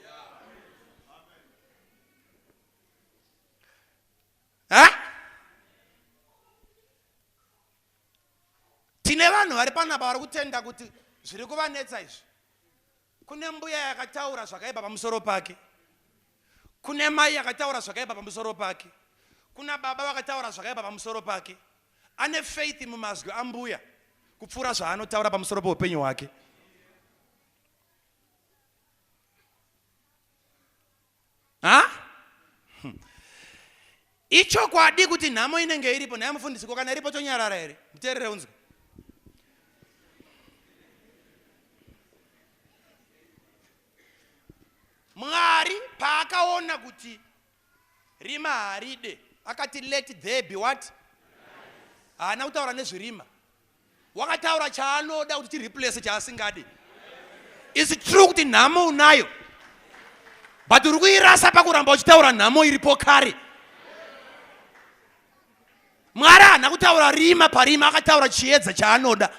tine vanhu vari panapa vari kutenda kuti zviri kuvanetsa izvi. Kune mbuya yakataura zvakaipa pamusoro pake, kune mai yakataura zvakaipa pamusoro pake, kuna baba vakataura zvakaipa pamusoro pake. Ane faith mumazwi ambuya kupfuura zvaanotaura pamusoro peupenyu hwake. Icho kwadi kuti nhamo inenge iripo. Naye mufundisi, kana iripo chonyarara here? Muteerere unzwe. Mwari paakaona kuti rima haride, akati let there be what? Haana kutaura nezverima. Wakataura chaanoda kuti replace chaasingadi. Is it true kuti nhamo unayo, but uri kuirasa pakuramba uchitaura nhamo iripo kare? Mwari haana kutaura rima parima, akataura chiedza chaanoda.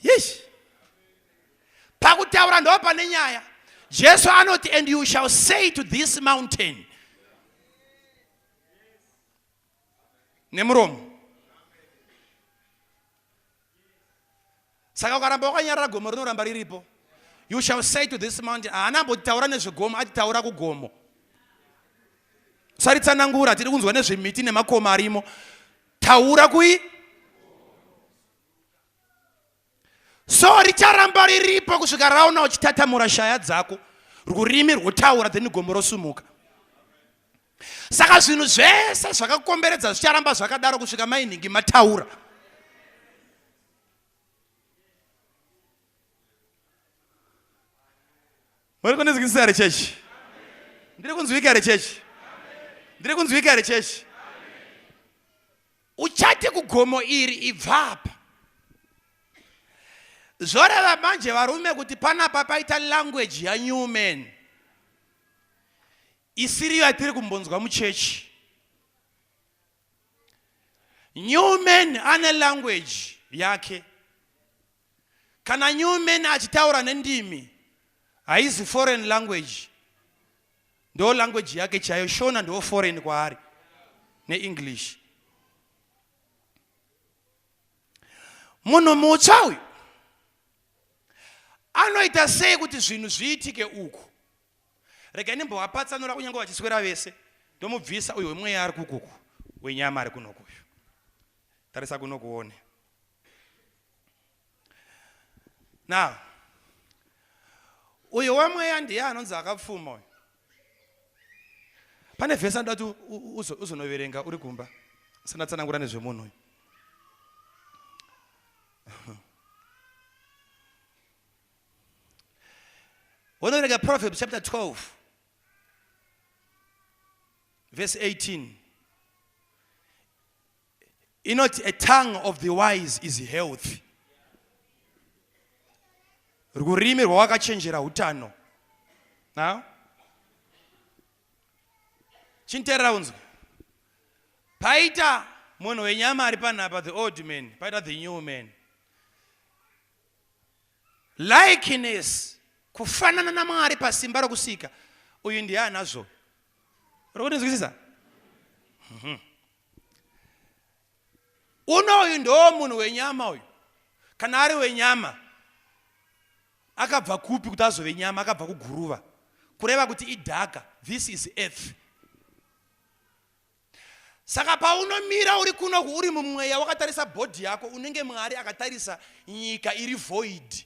Yes. Pakutaura ndo pane nyaya. Jesu anoti, and you shall say to this mountain. Nemuromo. Saka ukaramba wakanyarara gomo rinoramba riripo. You shall say to this mountain. Haana ambotaura nezvegomo, atitaura kugomo. Saritsanangura tiri kunzwa nezvemiti nemakomo arimo. Taura kui. So richaramba riripo kusvika raona uchitatamura shaya dzako. Rurimi rwotaura then gomo rosumuka. Saka zvinhu zvese zvakakomberedza zvicharamba zvakadaro kusvika mainhingi mataura. Muri kunzwikisa here chechi? Ndiri kunzwika here chechi? Ndiri kunzwika here chechi? Uchati kugomo iri ibvapa. Zoreva manje varume kuti panapa paita language ya new man. Isiriyo yatiri kumbonzwa muchechi. New man ane language yake. Kana new man achitaura nendimi, haizi foreign language. Ndo language yake chayo. Shona ndo foreign kwaari ne English. Munhu mutsva uyu anoita sei kuti zvinhu zviitike uku. Rega nimbowapatsanura kunyange vachiswera vese. Ndomubvisa uyu wemweya ari kukuku, wenyama ari kunoku uyu. Tarisa kunokuone. Now, uyu wemweya ndiye anonzi akapfuma uyu. Pane vhesi andati uzonoverenga uri kumba. Sandatsanangura nezvemunhu uyu. When Proverbs chapter 12, verse 18. You know, a tongue of the wise is healthy. Rurimi rwakachenjera utano. Now, chinterera unzwe. Paita munhu wenyama ari panapa, the old man, paita the new man. Likeness kufanana na Mwari pasimba rokusika. Uyu ndiye anazvo. Rokunzwisisa? Uyu ndo munhu wenyama uyu. Kana ari wenyama, akabva kupi kuti azove nyama? Akabva kuguruva. Kureva kuti idhaka. This is earth. Saka paunomira uri kuno uri mumweya wakatarisa body yako, unenge Mwari akatarisa nyika iri void.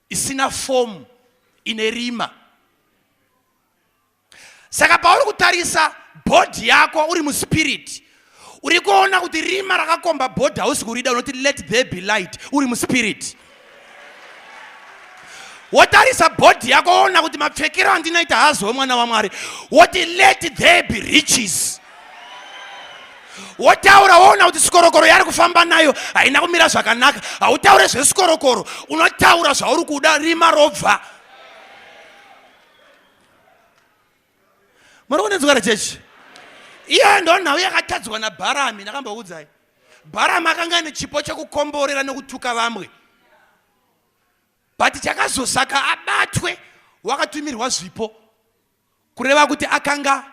Isina form, ine rima. Saka pauri kutarisa body yako uri muspirit, uri kuona kuti rima rakakomba body hausi kurida, unoti let there be light, uri muspirit. Watarisa body yako ona kuti mapfekero andinaita hazo mwana wa Mwari, woti let there be riches. Wataura wona kuti sikorokoro yari kufamba nayo haina kumira zvakanaka. Hautaure zvesikorokoro, unotaura zvauri kuda rima robva. Muri kunzwa chechi? Iyo ndo nhau yakatadzwa naBharami. Ndakambokuudzai. Bharami akanga ane chipo chekukomborera nekutuka vamwe. But chakazosaka abatwe wakatumirwa zvipo. Kureva kuti akanga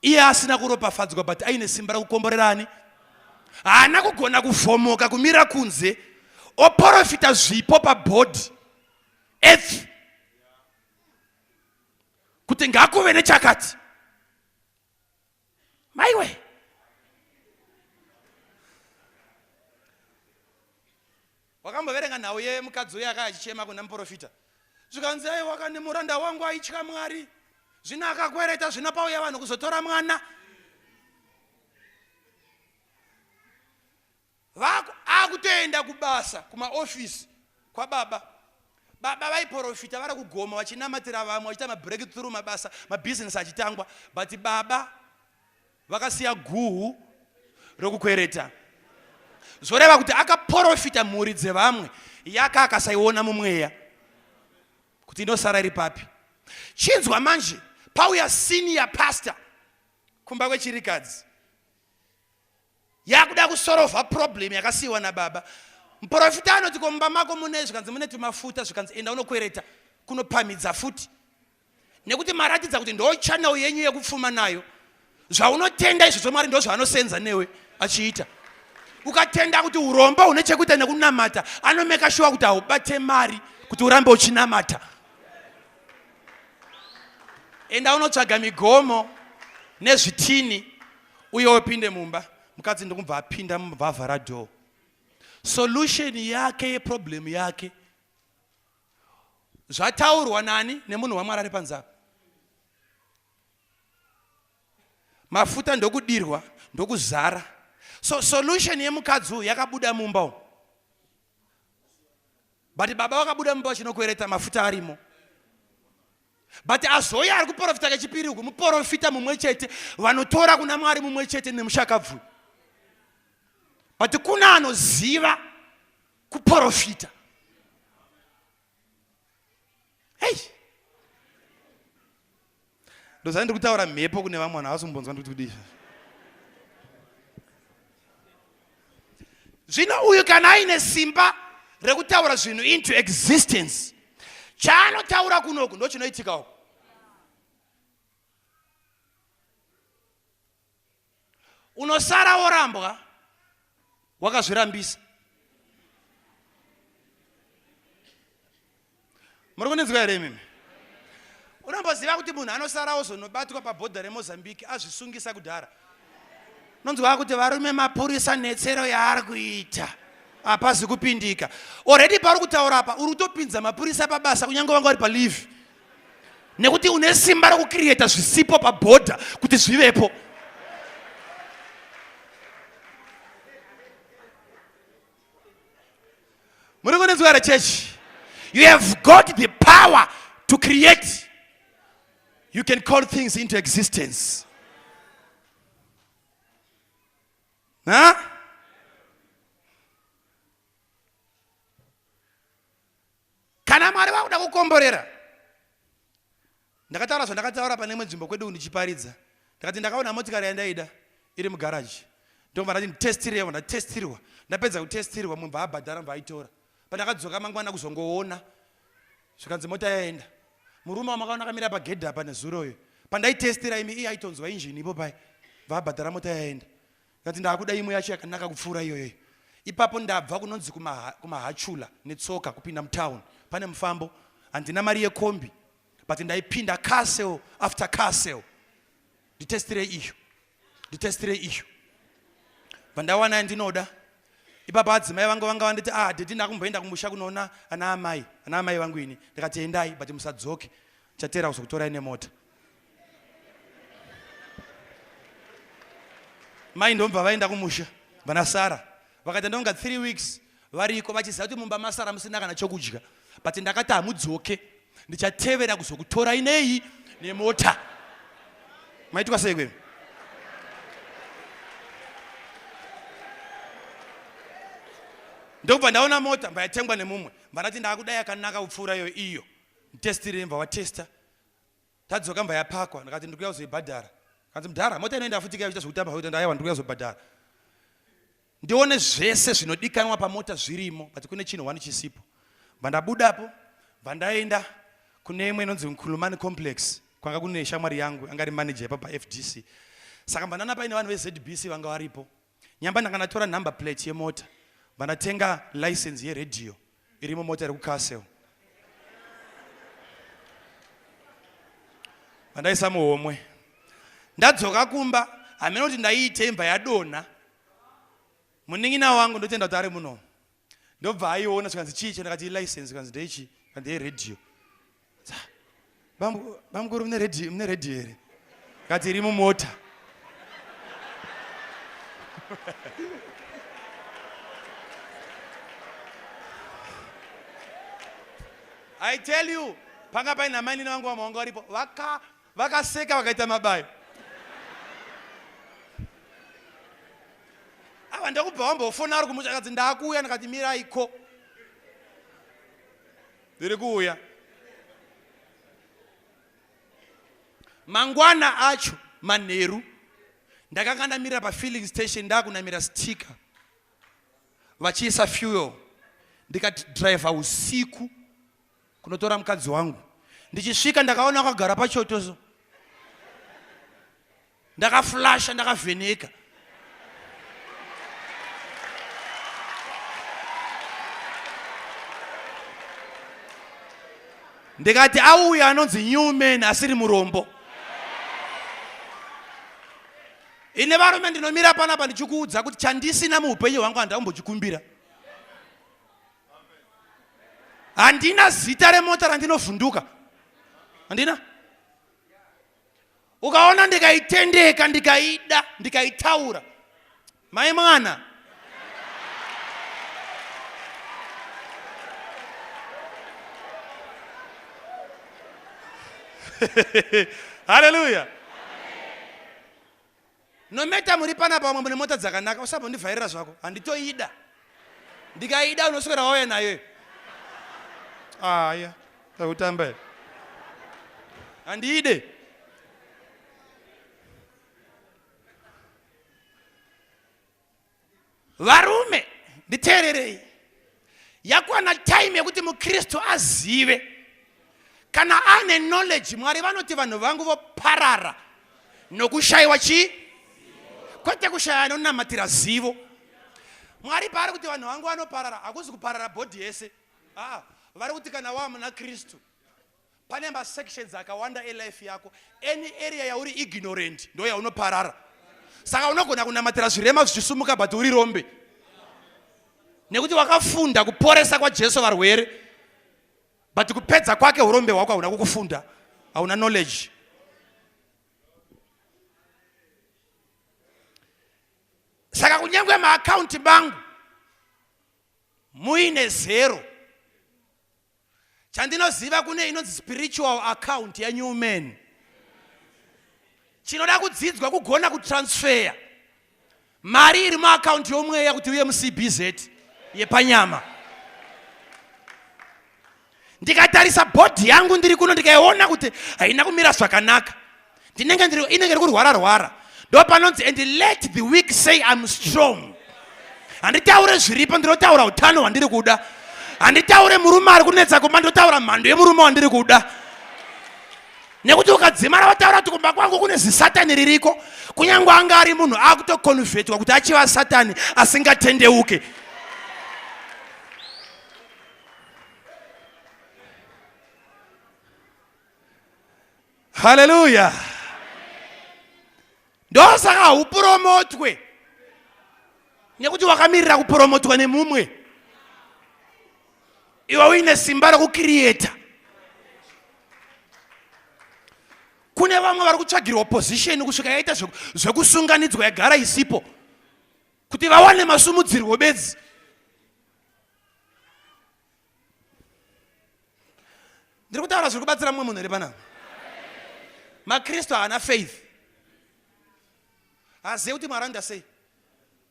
iye asina kuropafadzwa but aine simba rakukomborerani. Haana kugona kuvhomoka kumira kunze oprofita zvipo pabhodhi earth kuti ngakuve nechakati. Maiwe, wakamboverenga nhau yemukadzi uya akachichema kuna muprofita, zvikanzi aiwa kane muranda wangu aitya Mwari, zvino akakwereta, zvino pauya vanhu kuzotora mwana. Akutoenda kubasa kumaofisi kwababa. Baba vaiprofita vari kugoma vachinamatira vamwe vachiita mabreakthrough mabasa mabhizinesi achitangwa, but baba vakasiya guhu rokukwereta. Zoreva kuti akaprofita mhuri dzevamwe yaka akasaiona mumweya kuti inosara iri papi. Chinzwa manje pauya senior pastor kumba kwechirikadzi yakuda kusolva problem yakasiyiwa nababa. Muprofita anoti komba mako mune zvikanzi mune tumafuta, zvikanzi enda unokwereta kunopamidza futi, nekuti maratidza kuti ndo channel yenyu yekupfuma nayo. Zvaunotenda izvo Mwari ndo zvaanosenza newe achiita. Ukatenda kuti urombo une chekuita nekunamata, anomeka sure kuti haubate mari kuti urambe uchinamata. Enda unotsvaga migomo nezvitini uye upinde mumba. Mukadzi ndokubva apinda mubva avhara door. Solution yake yeproblem yake zvataurwa nani nemunhu waMwari ari panzapa. Mafuta ndokudirwa ndokuzara. So solution yemukadzi uyu yakabuda mumba umu. But baba wakabuda mumba chinokwereta mafuta arimo. But azoya ari kuprofita kechipiri uku muprofita mumwe chete, vanotora kuna Mwari mumwe chete nemushakabvu. But kuna anoziva kuprofita. Hey! Ndozandi kutaura mhepo kune vamwe vanhu avasumbonzwa kuti kudii. Zvino uyu kana aine simba rekutaura zvinhu into existence, chaanotaura kunoku ndo chinoitika uku. Unosara worambwa wakazvirambisa. Muri kunenzwa here mimi? Unomboziva kuti munhu anosara ozonobatwa pabhodha reMozambique azvisungisa kudhara. Nonzwa kuti varume mapurisa netsero yaari kuita hapazi kupindika. Already pari kutaura apa uri kutopinza mapurisa pabasa kunyange vanga vari palive, nekuti une simba rokukrieta zvisipo pabhodha kuti zvivepo. Muri kunenzwa here church? You have got the power to create. You can call things into existence. Huh? Kana Mwari vakuda kukomborera. Ndakataura pane imwe nzvimbo kwedu ndichiparidza. Ndakati ndakaona motikari yandaida iri mugaraji. Ndobva ndati nditestirewo, ndatestirwa. Ndapedza kutestirwa munhu abhadhara mbaitora. Pandakadzoka mangwana kuzongoona zvikanzi mota yaenda. Murume wamakaona akamira pagedhi apa nezuroyo. Pandaitestira imi iye aitonzwa injini ipo pai. Vabhadhara mota yaenda. Ndikati ndakuda imwe yacho yakanaka kupfuura iyoyo. Ipapo ndabva kunonzi kumahachula netsoka kupinda mutown. Pane mufambo, handina mari yekombi, but ndaipinda castle after castle. Nditestire iyo. Pandawana yandinoda. Ipapo adzimai vangu vanga vanditi deti ndakumboenda kumusha kunoona ana amai vangu ini. Ndikati endai but musadzoke. Chatera kuzokutorai nemota. Mai ndomva vaenda kumusha vanasara. Vakati ndonga 3 weeks variko vachiziva kuti mumba masara musina kana chokudya. But ndakati hamudzoke, ndichatevera kuzokutorai nei nemota. Maitwa sei kwenu? Ndobva ndaona mota mbayatengwa nemumwe. Vanati ndakudai yakanaka kupfuura iyo. Nditestire mva watesta. Tadzoka mbayapakwa. Ndakati ndikuya kuzoibhadhara. Kanzi mudhara mota inoenda futi kuita zvekutamba kuti ndaiwa ndikuya kuzobhadhara. Ndione zvese zvinodikanwa pamota zvirimo, but kune chinhu wani chisipo. Vandabudapo, vandaenda kune imwe inonzi Nkulumani complex kwanga kune shamwari yangu angari manager pa FDC. Saka mbanana paine vanhu veZBC vanga varipo. Nyamba ndakanatora number plate yemota. Vanatenga license yeradio irimo mota iri kuCastle. Vandaisa muhomwe. Ndadzoka kumba, amene kuti ndaiite imba yadona. Muning'ina wangu ndotenda kuti ari muno. Ndobva aiona zvikanzi chicho ndakati license zvikanzi ndeichi kandi yeradio. Bamukuru mune radio here. Kati iri mumota. I tell you, panga paina mani na wangu wa mwanga waripo, vakaseka wakaita mabayo. Awa ndakupa wambo ufona waru kumusha kati ndakuya na kati mira iko. Diri kuya. Mangwana acho maneru. Ndakakanda mira pa filling station ndakuna mira sticker. Vachisa fuel. Ndikati driver usiku. Kunotora mukadzi wangu. Ndichisvika ndakaona akagara pachotozo. Ndakaflasha ndakavheneka. Ndikati auya anonzi new man asiri murombo. Ine varume ndinomira panapa ndichikuudza kuti chandisina muupenyu hwangu handambochikumbira. Handina zita remota randinovhunduka. Handina? Ukaona ndikaitendeka, ndikaida, ndikaitaura. Mai mwana. Hallelujah. Nometa muri panapa mune mota dzakanaka usambondivhairira zvako. Handitoida. Ndikaida unoswera wauya nayo. Aya, tautamba. Handide. Varume, nditeererei. Yakwana time yekuti muKristu azive. Kana ane knowledge, Mwari vanoti vanhu vangu voparara nokushayiwa chi? Kwete kushaya nonamatira zivo. Mwari paari kuti vanhu vangu vanoparara, hakuzi kuparara body yese. Vari kuti kana wamuna Kristu pane masections akawanda elife yako, any area yauri ignorant ndo yaunoparara. Saka unogona kunamatira zvirema zvichisumuka but uri rombe. Nekuti wakafunda kuporesa kwa Jesu varwere, but kupedza kwake urombe hwako hauna kukufunda, hauna knowledge. Saka kunyangwe maaccount bangu muine zero. Chandinoziva kune inonzi spiritual account ya new man. Chinoda kudzidzwa kugona kutransfer. Mari iri mu account yomweya kuti uye mu CBZ yepanyama. Ndikatarisa body yangu ndiri kuno ndikaiona kuti haina kumira zvakanaka. Inenge iri kurwara. Ndo panonzi and let the weak say I'm strong. Handitaure zviripo ndirotaura utano hwandiri kuda. Handitaure murume ari kunetsa kumba ndotaura mhando yemurume wandiri kuda. Nekuti ukadzimara wataura kuti kumba kwangu kune zisatani ririko, kunyangwe anga ari munhu akutokonvertwa kuti achiva satani asingatendeuke. Hallelujah. Ndosaka upromotwe. Nekuti wakamirira kupromotwa nemumwe. Iwa uine simba rokucreata. Kune vamwe vari kutsvagirwa opposition kusvika yaita zvekusunganidzwa yagara isipo kuti vawane masumudzirwo bedzi. Ndiri kutaura zviri kubatsira mumwe munhu ri panapa. MaKristu haana faith. Azive kuti Mwari andasei.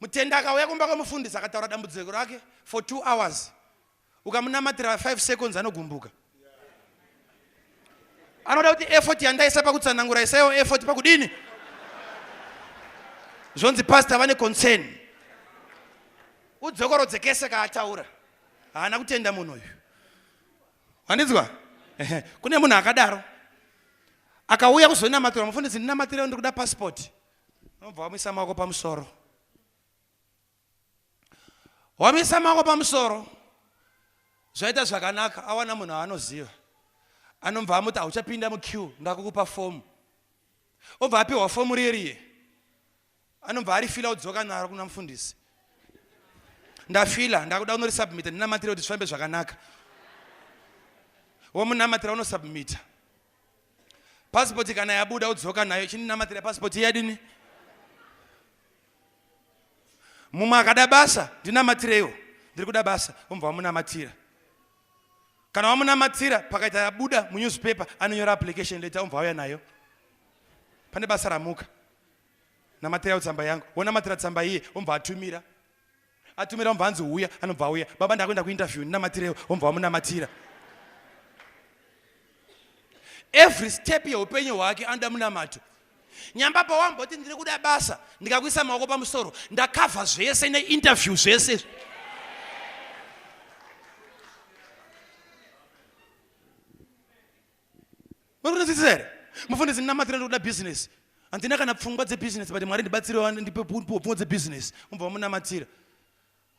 Mutenda akauya kumba kwamufundisi akataura dambudziko rake for 2 hours. Ukamunamatira 5 seconds anogumbuka. Anoda kuti effort yandaisa pakutsanangura isayo effort pakudini. Zvonzi pastor vane concern. Udzokorodzekese kaataura. Haana kutenda munhu uyu. Handidzwa? Kune munhu akadaro. akauya kuzonamatira mufundisi ndinamatira ndikuda passport. Obva wamisa maoko pamusoro. Wamisa maoko pamusoro. Zvaita zvakanaka awana munhu anoziva. Anomva amuti auchapinda muqueue ndakukupa form. Obva apiwa form ririye. Anomva arifila udzoka naro kuna mufundisi. Ndafila ndakuda unorisubmit ndinamatira kuti zvifambe zvakanaka. Womunamatira unosubmita. Passport kana yabuda udzoka nayo chininamatira passport yadini. Mumwe akada basa ndinamatireyo ndiri kuda basa umva wamunamatira. Kana wamunamatira pakaita yabuda munewspaper anonyora application letter umva wauya nayo. Pane basa ramuka. Namatira tsamba yangu. Wonamatira tsamba iye umva atumira. Atumira umva anzi uya anobva uya. Baba ndakwenda kuinterview ndinamatireyo umva wamunamatira. Every step yeupenyu hwake anda munamato. Nyamba pawamboti ndiri kuda basa ndikakuisa maoko pamusoro ndakavha zvese neinterview zvese. Munozidzere mufundisi ndinamatira ndikuda business. Andina kana pfungwa dzebusiness but Mwari ndibatsirewo ndipe pfungwa dzebusiness. Umva wamunamatira.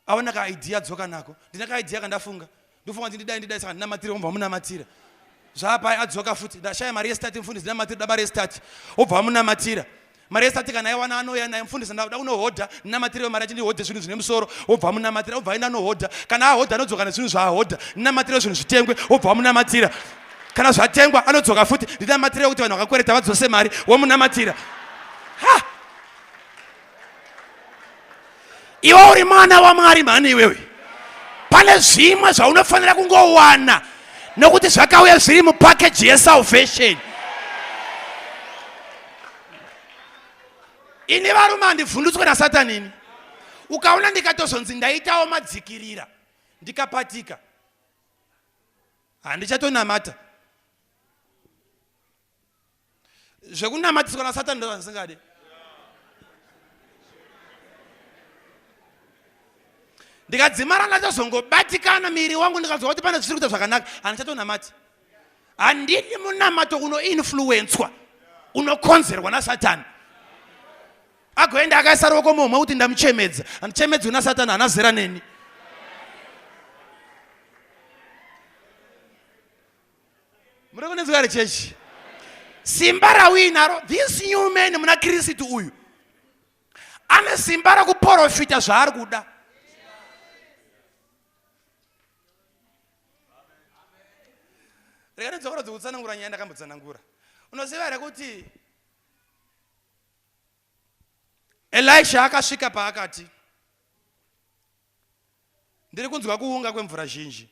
Awana ka idea dzoka nako. Ndina ka idea kandafunga. Ndofunga ndidai saka ndinamatira umva wamunamatira. Zvapa adzoka futi ndashaya mari yestati mfundisi ndinamatira daba restati. Obva wamunamatira. Mari yestati kana yawana anoya naye mfundisi ndauda unohodha ndinamatira mari yachindi hodha zvinhu zvine musoro obva wamunamatira obva aenda nohodha kana ahodha anodzoka nezvinhu zvahodha ndinamatira zvinhu zvitengwe obva wamunamatira. Kana zvatengwa anodzoka futi ndinamatira kuti vanhu vakakwereta vadzose mari womunamatira. Ha! Iwe uri mwana waMwari mani iwewe. Pane zvimwe zvaunofanira kungowana nokuti zvakauya zviri mupackage yesalvation. Ini varume handivhundutswe naSatani ini. Ukaona ndikatozonzi ndaitawo madzikirira ndikapatika handichatonamata. Zvekunamatiswa naSatani ndo zvandisingade. Ndikadzimara ndachazongobatikana miri wangu ndikazwa kuti pane zviri kuita zvakanaka handichatonamati. Handidi munamato unoinfluenswa unokonzerwa naSatani. Agoenda akaisa ruoko mumwe kuti ndamuchemedza. Handichemedzi naSatani hana zera neni. Muri kunenzwa ri chechi. Simba rawinaro this new man muna Kristu uyu. Ane simba rakuprofita zvaari kuda. Rega nzokoro dzokutsanangura nyaya ndakambotsanangura. Unoziva here kuti Elisha akasvika paakati ndiri kunzwa kuunga kwemvura zhinji.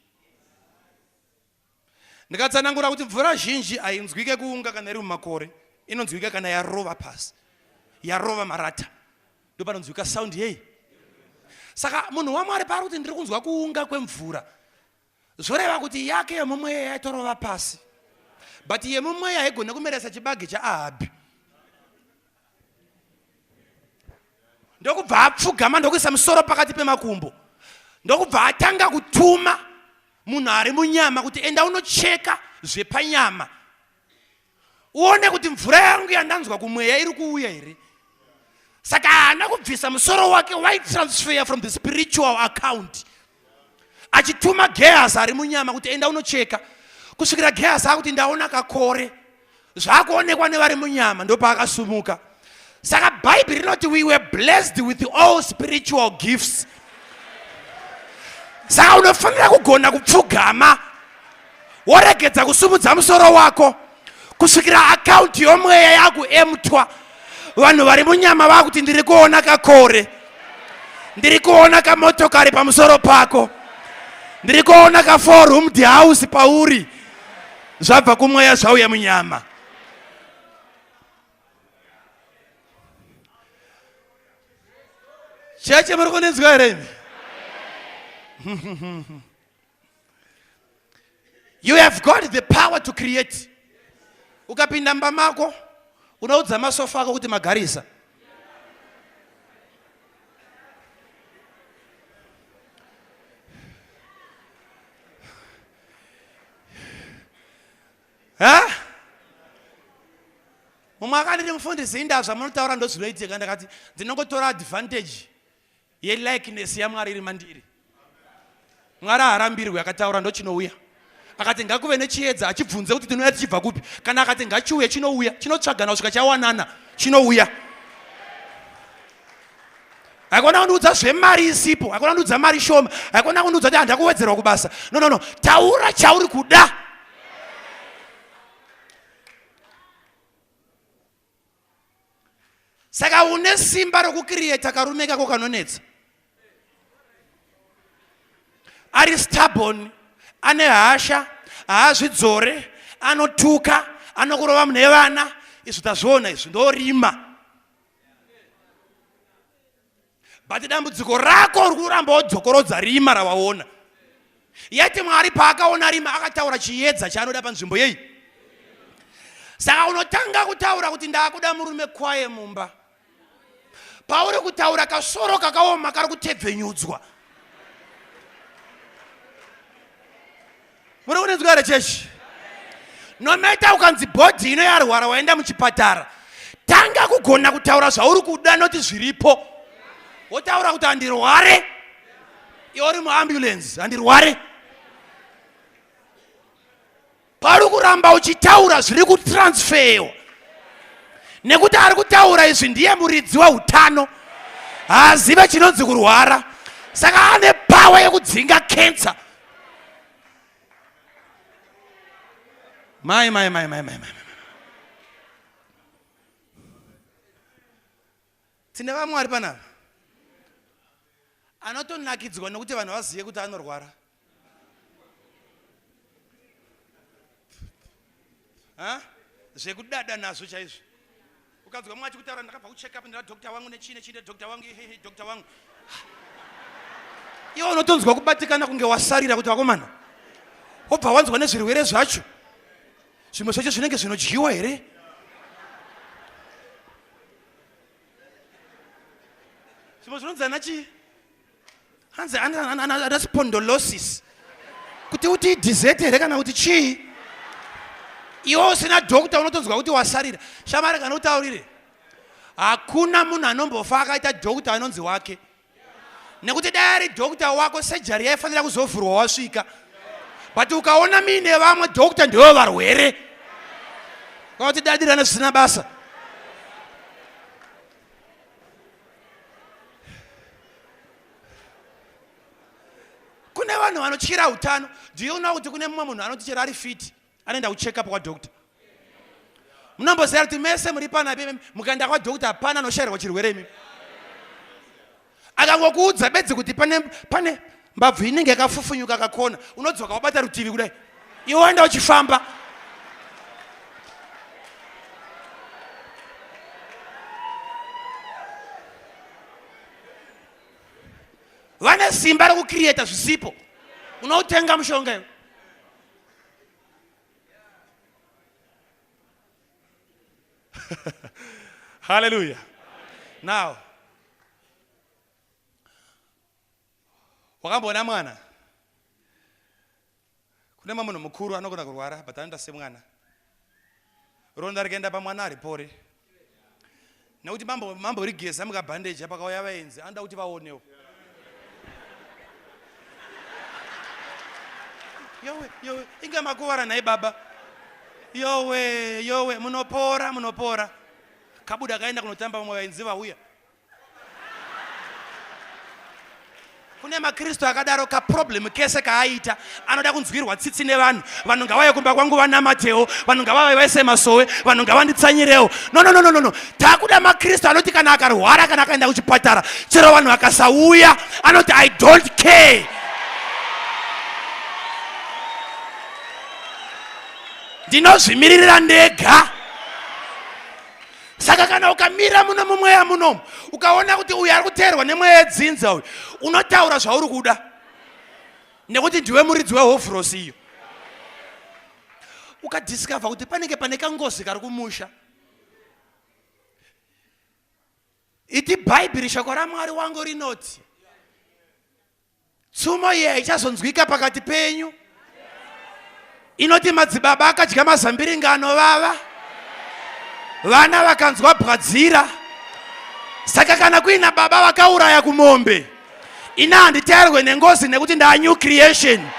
Ndikatsanangura kuti mvura zhinji hainzwike kuunga kana iri mumakore, inonzwika kana yarova pasi, yarova marata, ndo panonzwika sound yei. Saka munhu waMwari pari kuti ndiri kunzwa kuunga kwemvura, zvoreva kuti yake yemumweya yaitorova pasi, but yemumweya haigona kumeresa chibage chaAhabhi. Ndokubva apfugama ndokuisa musoro pakati pemakumbo, ndokubva atanga kutuma munhu ari munyama kuti enda unocheka zvepanyama uone kuti mvura yangu yandanzwa kumweya iri kuuya here. Saka haana kubvisa musoro wake waitransfer from the spiritual account, achituma Gehazi ari munyama kuti enda unocheka, kusvikira Gehazi akuti ndaona kakore zvakuonekwa nevari munyama ndopaakasumuka. Saka Bible rinoti we were blessed with all spiritual gifts. Saka unofanira kugona kupfugama woregedza kusumudza musoro wako kusvikira account yomweya yakuemtwa. Vanhu vari munyama vakuti ndiri kuona kakore, ndiri kuona kamotokari pamusoro pako, ndiri kuona ka 4-roomed house pauri, zvabva kumweya zvauya munyama. Cheche muri kunenzwa here? You have got the power to create. Ukapinda mba mako unaudza masofa ako kuti magarisa. Ha? mumwe akanditi mufundisi indazva munotaura ndozvinoitika ndakati ndinongotora advantage yelikeness yaMwari iri mandiri. Mwari haarambirwi akataura ndochinouya. Akati ngakuve nechiedza achibvunze kuti tinouya tichibva kupi. Kana akati ngachiuye chinouya, chinotsvagana kusvika chawanana, chinouya. Hakuna kundiudza zvemari isipo, hakuna kundiudza mari shoma, hakuna kundiudza kuti handakuwedzerwa kubasa. No. Taura chauri kuda. Saka une simba rokucreate karume kako kanonetsa. Ari stubborn, ane hasha, haazvidzore, anotuka, anokurova mune vana, izvi tazviona izvi ndorima. But dambudziko rako uri kuramba wodzokorodza rima rawaona. Yeti Mwari paakaona rima akataura chiedza chaanoda panzvimbo yeyi. Saka unotanga kutaura kuti ndakuda murume kwaye mumba. Pauri kutaura kasoro kakaoma kari kutebvenyudzwa. Muri kunenzwa here chechi? No matter ukanzi bhodhi ino yarwara waenda muchipatara, tanga kugona kutaura zvauri kuda noti zviripo. Wotaura kuti handirware, iwe uri muambulance, handirware. Pari kuramba uchitaura zviri kutransferwa. Nekuti ari kutaura izvi ndiye muridzi weutano, haazive chinonzi kurwara, saka ane power yekudzinga cancer. Mai. Tine vaMwari panapa anotonakidzwa nekuti vanhu vazive kuti anorwara. Zvekudada nazvo chaizvo. Ukanzwa mwachi kutaura ndakabva kucheck up ndira doctor wangu nechine doctor wangu doctor wangu. Iwe unotonzwa kubatikana kunge wasarira kuti vakomana. Obva wanzwa nezvirwere zvacho. Zvimwe zvacho zvinenge zvinodyiwa here? Zvimwe zvinonzi anachi? Hanzi ana spondylosis. Kuti uti dessert here kana kuti chii? Iwe usina doctor unotonzwa kuti wasarira. Shamari kana utaurire. Hakuna munhu anombofa akaita doctor anonzi wake. Nekuti dai doctor wako surgery yaifanira kuzovhurwa wasvika. But ukaona mine vamwe doctor ndivo varwere. Kuti dadirana zvisina basa. Kune vanhu vanotyira utano. Do you know kuti kune mumwe munhu anoti chero ari fit anoenda kucheck up kwa-doctor? Munomboziva kuti mese muri panapi mukaenda kwa-doctor hapana anoshairwa chirwere imi. Akangokuudza bedzi kuti pane mbabvu inenge yakafufunyuka kakona, unodzoka wabata rutivi kudai. Iwe waenda uchifamba. Vane simba rokucreata zvisipo. Unoutenga mushonga iwe. Hallelujah. Now, wakambona mwana? Kune munhu mukuru anogona kurwara but anoita semwana. Ronda rikaenda pamwana aripore. Nekuti mambo rigeza mukabhandeji pakauya vaenzi anoda kuti vaonewo. Yowe, inga makuvara naye baba. Yowe, munopora. Kabuda kaenda kunotamba pamwe vaenzi vauya. Kune maKristu akadaro ka problem kese kaaita anoda kunzwirwa tsitsi nevanhu. Vanhu ngavauye kumba kwangu vanamatewo, vanhu ngavauye vaise masowe, vanhu ngavanditsanyirewo. No. Takuda maKristu anoti kana akarwara kana akaenda kuchipatara, chero vanhu vakasauya anoti I don't care. Ndinozvimiririra ndega. Saka kana ukamira muno mumweya munomu ukaona kuti uyu ari kuteerwa nemweya yedzinza uyu, unotaura zvauri kuda. Nekuti ndiwe muridzi wehovhurosi iyo. Ukadiscover kuti panenge pane kangozi kari kumusha. Iti Bhaibheri shoko raMwari wangu rinoti tsumo iyi ichazonzwika pakati penyu. Inoti madzibaba akadya mazambiringa anovava. vana vakanzwa bwadzira. Saka kana kuina baba vakauraya kumombe, ina handiteerwe nengozi nekuti ndaa new creation.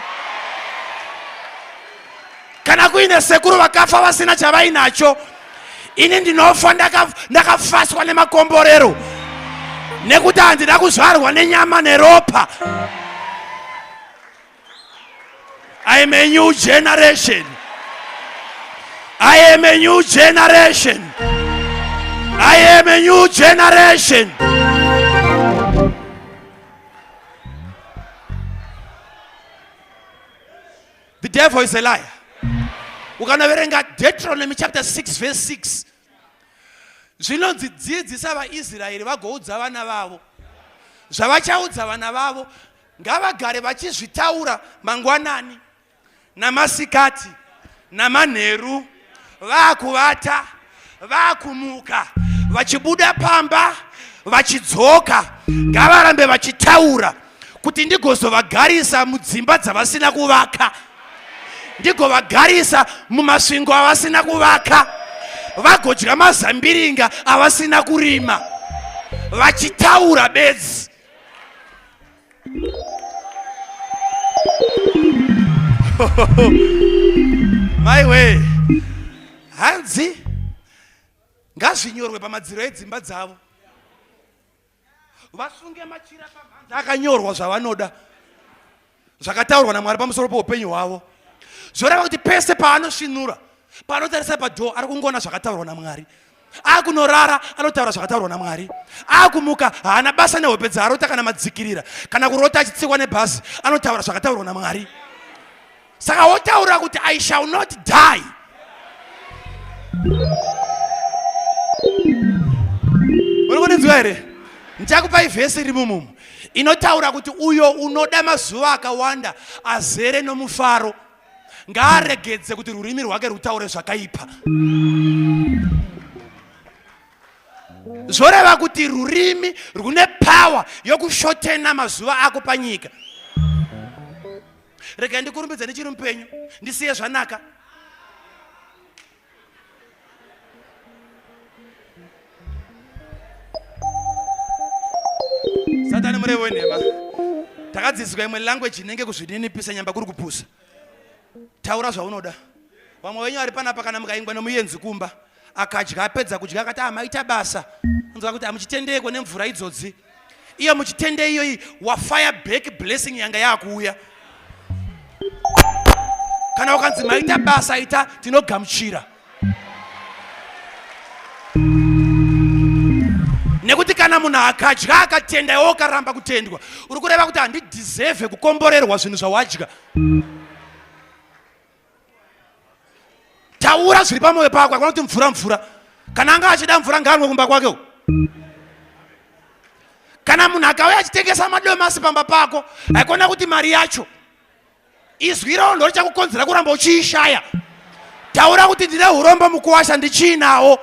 Kana kuine sekuru vakafa vasina chavainacho, ini ndinofa ndakafaswa nemakomborero nekuti handida kuzvarwa nenyama neropa. I am a new generation. I am a new generation. I am a new generation. The devil is a liar. Ukanaverenga Deuteronomy chapter 6 verse 6. Zvinodzidzisa vaIsraeri vagoudza vana vavo zvavachaudza vana vavo ngavagare vachizvitaura mangwanani namasikati namanheru, vaakuvata, vaakumuka, vachibuda pamba, vachidzoka, ngavarambe vachitaura kuti ndigozovagarisa mudzimba dzavasina kuvaka, ndigovagarisa mumasvingo avasina kuvaka, vagodya mazambiringa avasina kurima, vachitaura bedzi. My way. Hanzi ngazvinyorwe pamadziro edzimba dzavo, vasunge machira pamhanza akanyorwa zvavanoda, zvakataurwa naMwari pamusoro poupenyu hwavo, zvoreva kuti pese paanosvinura, paanotarisa padhoo ari kungoona zvakataurwa naMwari. Akunorara anotaura zvakataurwa naMwari. Akumuka haana basa nehope dzaarota kana madzikirira, kana kurota achitsikwa nebhazi anotaura zvakataurwa naMwari. Saka wotaura kuti I shall not die. Unokonenzwa here? Ndichakupa ivhesi iri mumumu inotaura kuti uyo unoda mazuva akawanda azere nomufaro ngaaregedze kuti rurimi rwake rutaure zvakaipa. Zvoreva kuti rurimi rune power yokushotena mazuva ako panyika. Rega ndikurumbidze ndichiri mupenyu ndisiye zvanaka. Satani murevo wenhema. Takadzidziswa imwe language inenge kuzvininipisa nyamba kuri kupusa. Taura zvaunoda. Vamwe wenyu ari panapa kana mukaingwa nomuyenzi kumba akadya apedza kudya akati amaita basa. Unzwa kuti amuchitendeko nemvura idzodzi. Iyo muchitende iyoyi wafire back blessing yanga yakuuya. Kana ukanzi maita basa ita tinogamuchira. Nekuti kana munhu akadya akatenda iwo ukaramba kutendwa, uri kureva kuti handideserve kukomborerwa zvinhu zvawadya. Taura zviri pamwoyo pako, akuna kuti mvura. Kana anga achida mvura ngaanwe kumba kwake. Kana munhu akauya achitengesa madomasi pamba pako, haikona kuti mari yacho izwi rawo ndo richakukonzera kuramba uchiishaya. Taura kuti ndine urombo mukuwasha ndichinawo.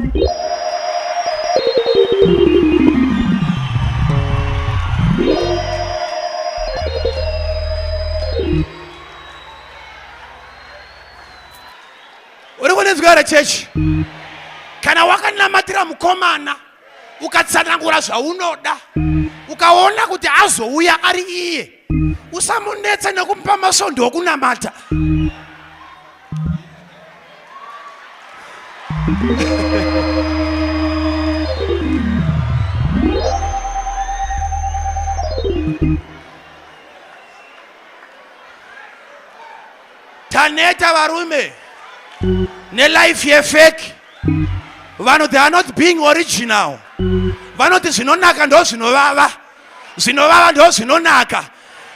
Uri kunenzwa here chechi? Kana wakanamatira mukomana ukatsanangura zvaunoda, ukaona kuti azouya ari iye, usamunetsa nekumupa masondo okunamata. Taneta varume nelife yefake. Vanhu they are not being original. Vanoti zvinonaka ndo zvinovava, zvinovava ndo zvinonaka.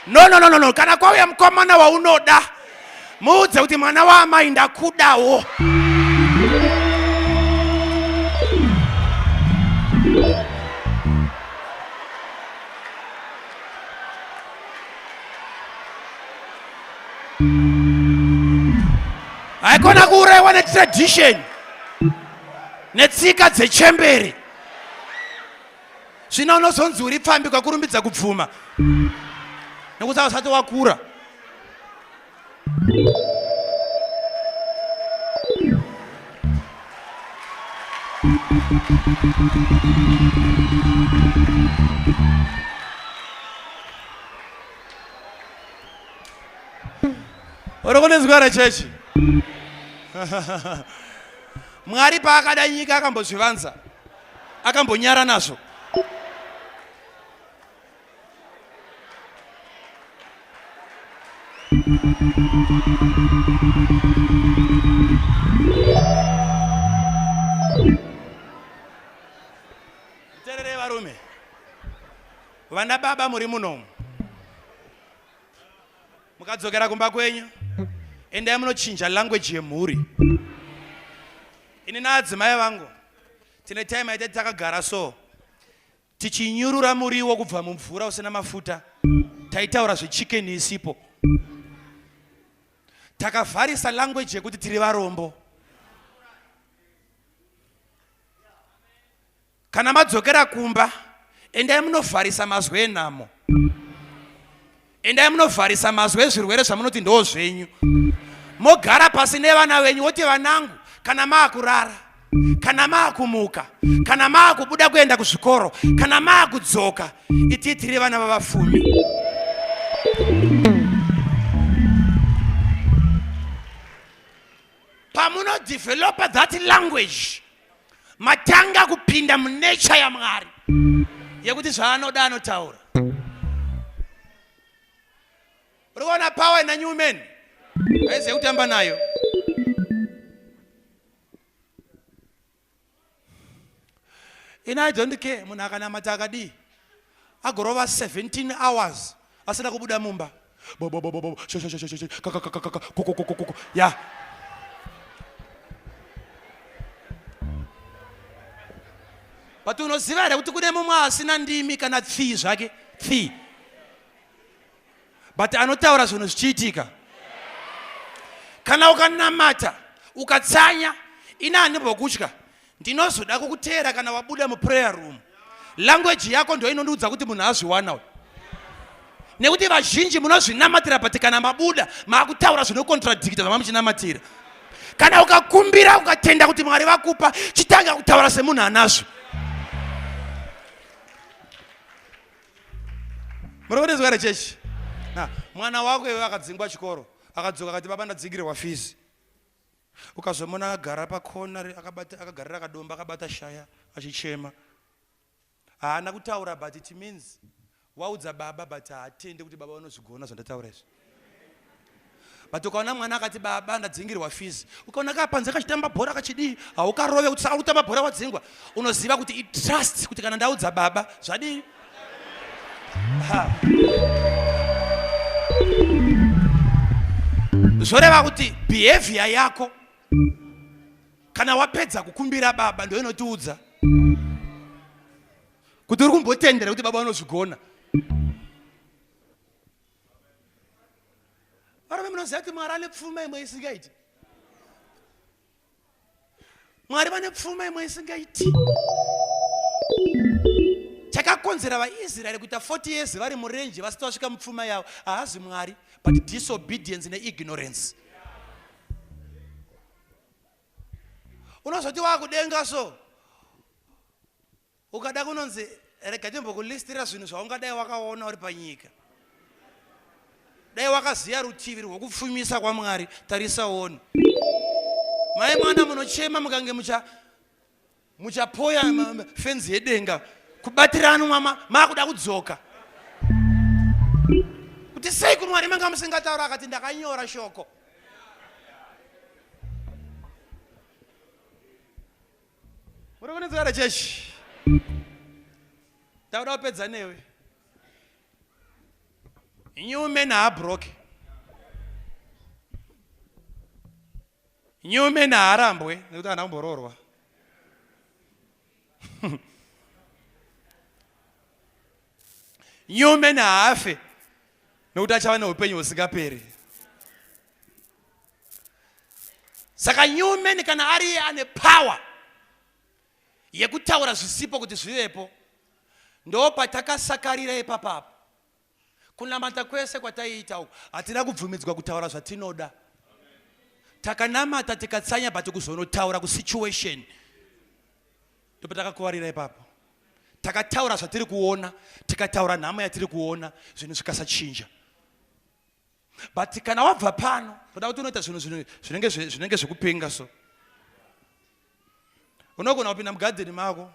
No. Kana kwauya mukomana waunoda, muudze kuti mwana waamai ndakudawo. Haikona kuuraiwa netradition netsika dzechemberi. Zvino unozonzi uri pfambi kwakurumbidza kupfuma nekuti usati wakura. Orokonezwara chechi. Mwari paakada nyika akambozvivanza. Akambonyara nazvo. Terere varume. Vana baba muri munomu. Mukadzokera kumba kwenyu. Endai munochinja language yemhuri. Ini naadzimai vangu. Tine time yaiti takagara so. Tichinyurura muriwo kubva mumvura usina mafuta. Taitaura zvechicken isipo. Takavharisa language yekuti tiri varombo. Kana madzokera kumba, endai munovharisa mazwi enhamo. Endai munovharisa mazwi ezvirwere zvamunoti ndo zvenyu. Mogara pasi nevana venyu woti vanangu, kana maakurara, kana maakumuka, kana maakubuda kuenda kuzvikoro, kana maakudzoka, iti tiri vana vavafumi. Pamuno develop that language, matanga kupinda munature ya Mwari yekuti zvaanoda anotaura. Urikuona power ina new men aize kutamba nayo. Ina don't care munhu akanamata akadi agorova 17 hours asina kubuda mumba. Ya. But unoziva here kuti kune mumwe asina ndimi kana tsi zvake tsi. But anotaura zvinhu zvichiitika. Kana ukanamata ukatsanya ina anembokutya ndinozoda kukuteera kana wabuda muprayer room. Language yako ndio inondiudza kuti munhu azviwana. Nekuti vazhinji munozvinamatira but kana mabuda maakutaura zvinokontradicta zvamamuchinamatira. Kana ukakumbira ukatenda kuti Mwari vakupa chitanga kutaura semunhu anazvo. Murikuonezwa chechi. Mwana wako iwe akadzingwa chikoro, akadzoka akati baba ndadzingirwa fees. Ukazomona agara pakona akagarira akadomba akabata shaya achichema. Haana kutaura but it means waudza baba but haatende kuti baba unozvigona zvandataura izvi. But ukaona mwana akati baba ndadzingirwa fees, ukaona kapanze kachitamba bhora kachidii, haukarove kuti saka kutamba bhora wadzingwa, unoziva kuti it trust kuti kana ndaudza baba zvadii. Zvoreva kuti behavior yako kana wapedza kukumbira baba ndio inotiudza kuti uri kumbotendera kuti baba unozvigona. Varume munoziva kuti Mwari ane pfuma imwe isingaiti. Mwari vane pfuma imwe isingaiti. Chakakonzera vaIsraeri kuita 40 years vari murenje vasati vasvika mupfuma yavo haazi Mwari but disobedience neignorance. Unozoti wakudenga so ukada kunonzi rega timbokulistira zvinhu zvaungadai wakaona uri panyika. Dai wakaziya rutivi rwokupfumisa kwaMwari, tarisaoni. Mai mwana munochema mukange muchapoya fenzi yedenga kubatirana mama makuda kudzoka. Kuti sei kuti Mwari manga musingataura akati ndakanyora shoko. Murikuonezwa chechi. Tauda kupedza newe. Nyume naabroke. Nyume naarambwe nekuti ana kumbororwa. Nyume naafe nekuti achava neupenyu husingaperi. Saka nyume kana ari ane power yekutaura zvisipo kuti zvivepo, ndo patakasakarira ipapapo. Kunamata kwese kwataiita uku hatina kubvumidzwa kutaura zvatinoda. Takanamata tikatsanya but kuzonotaura ku situation. ndipo takakuwarira ipapo. Takataura zvatiri kuona, tikataura nhamo yatiri kuona, zvinhu zvikasachinja. But kana wabva pano, toda kuti unoita zvinhu zvinenge zvekupenga so. Unogona kupinda mugadheni mako,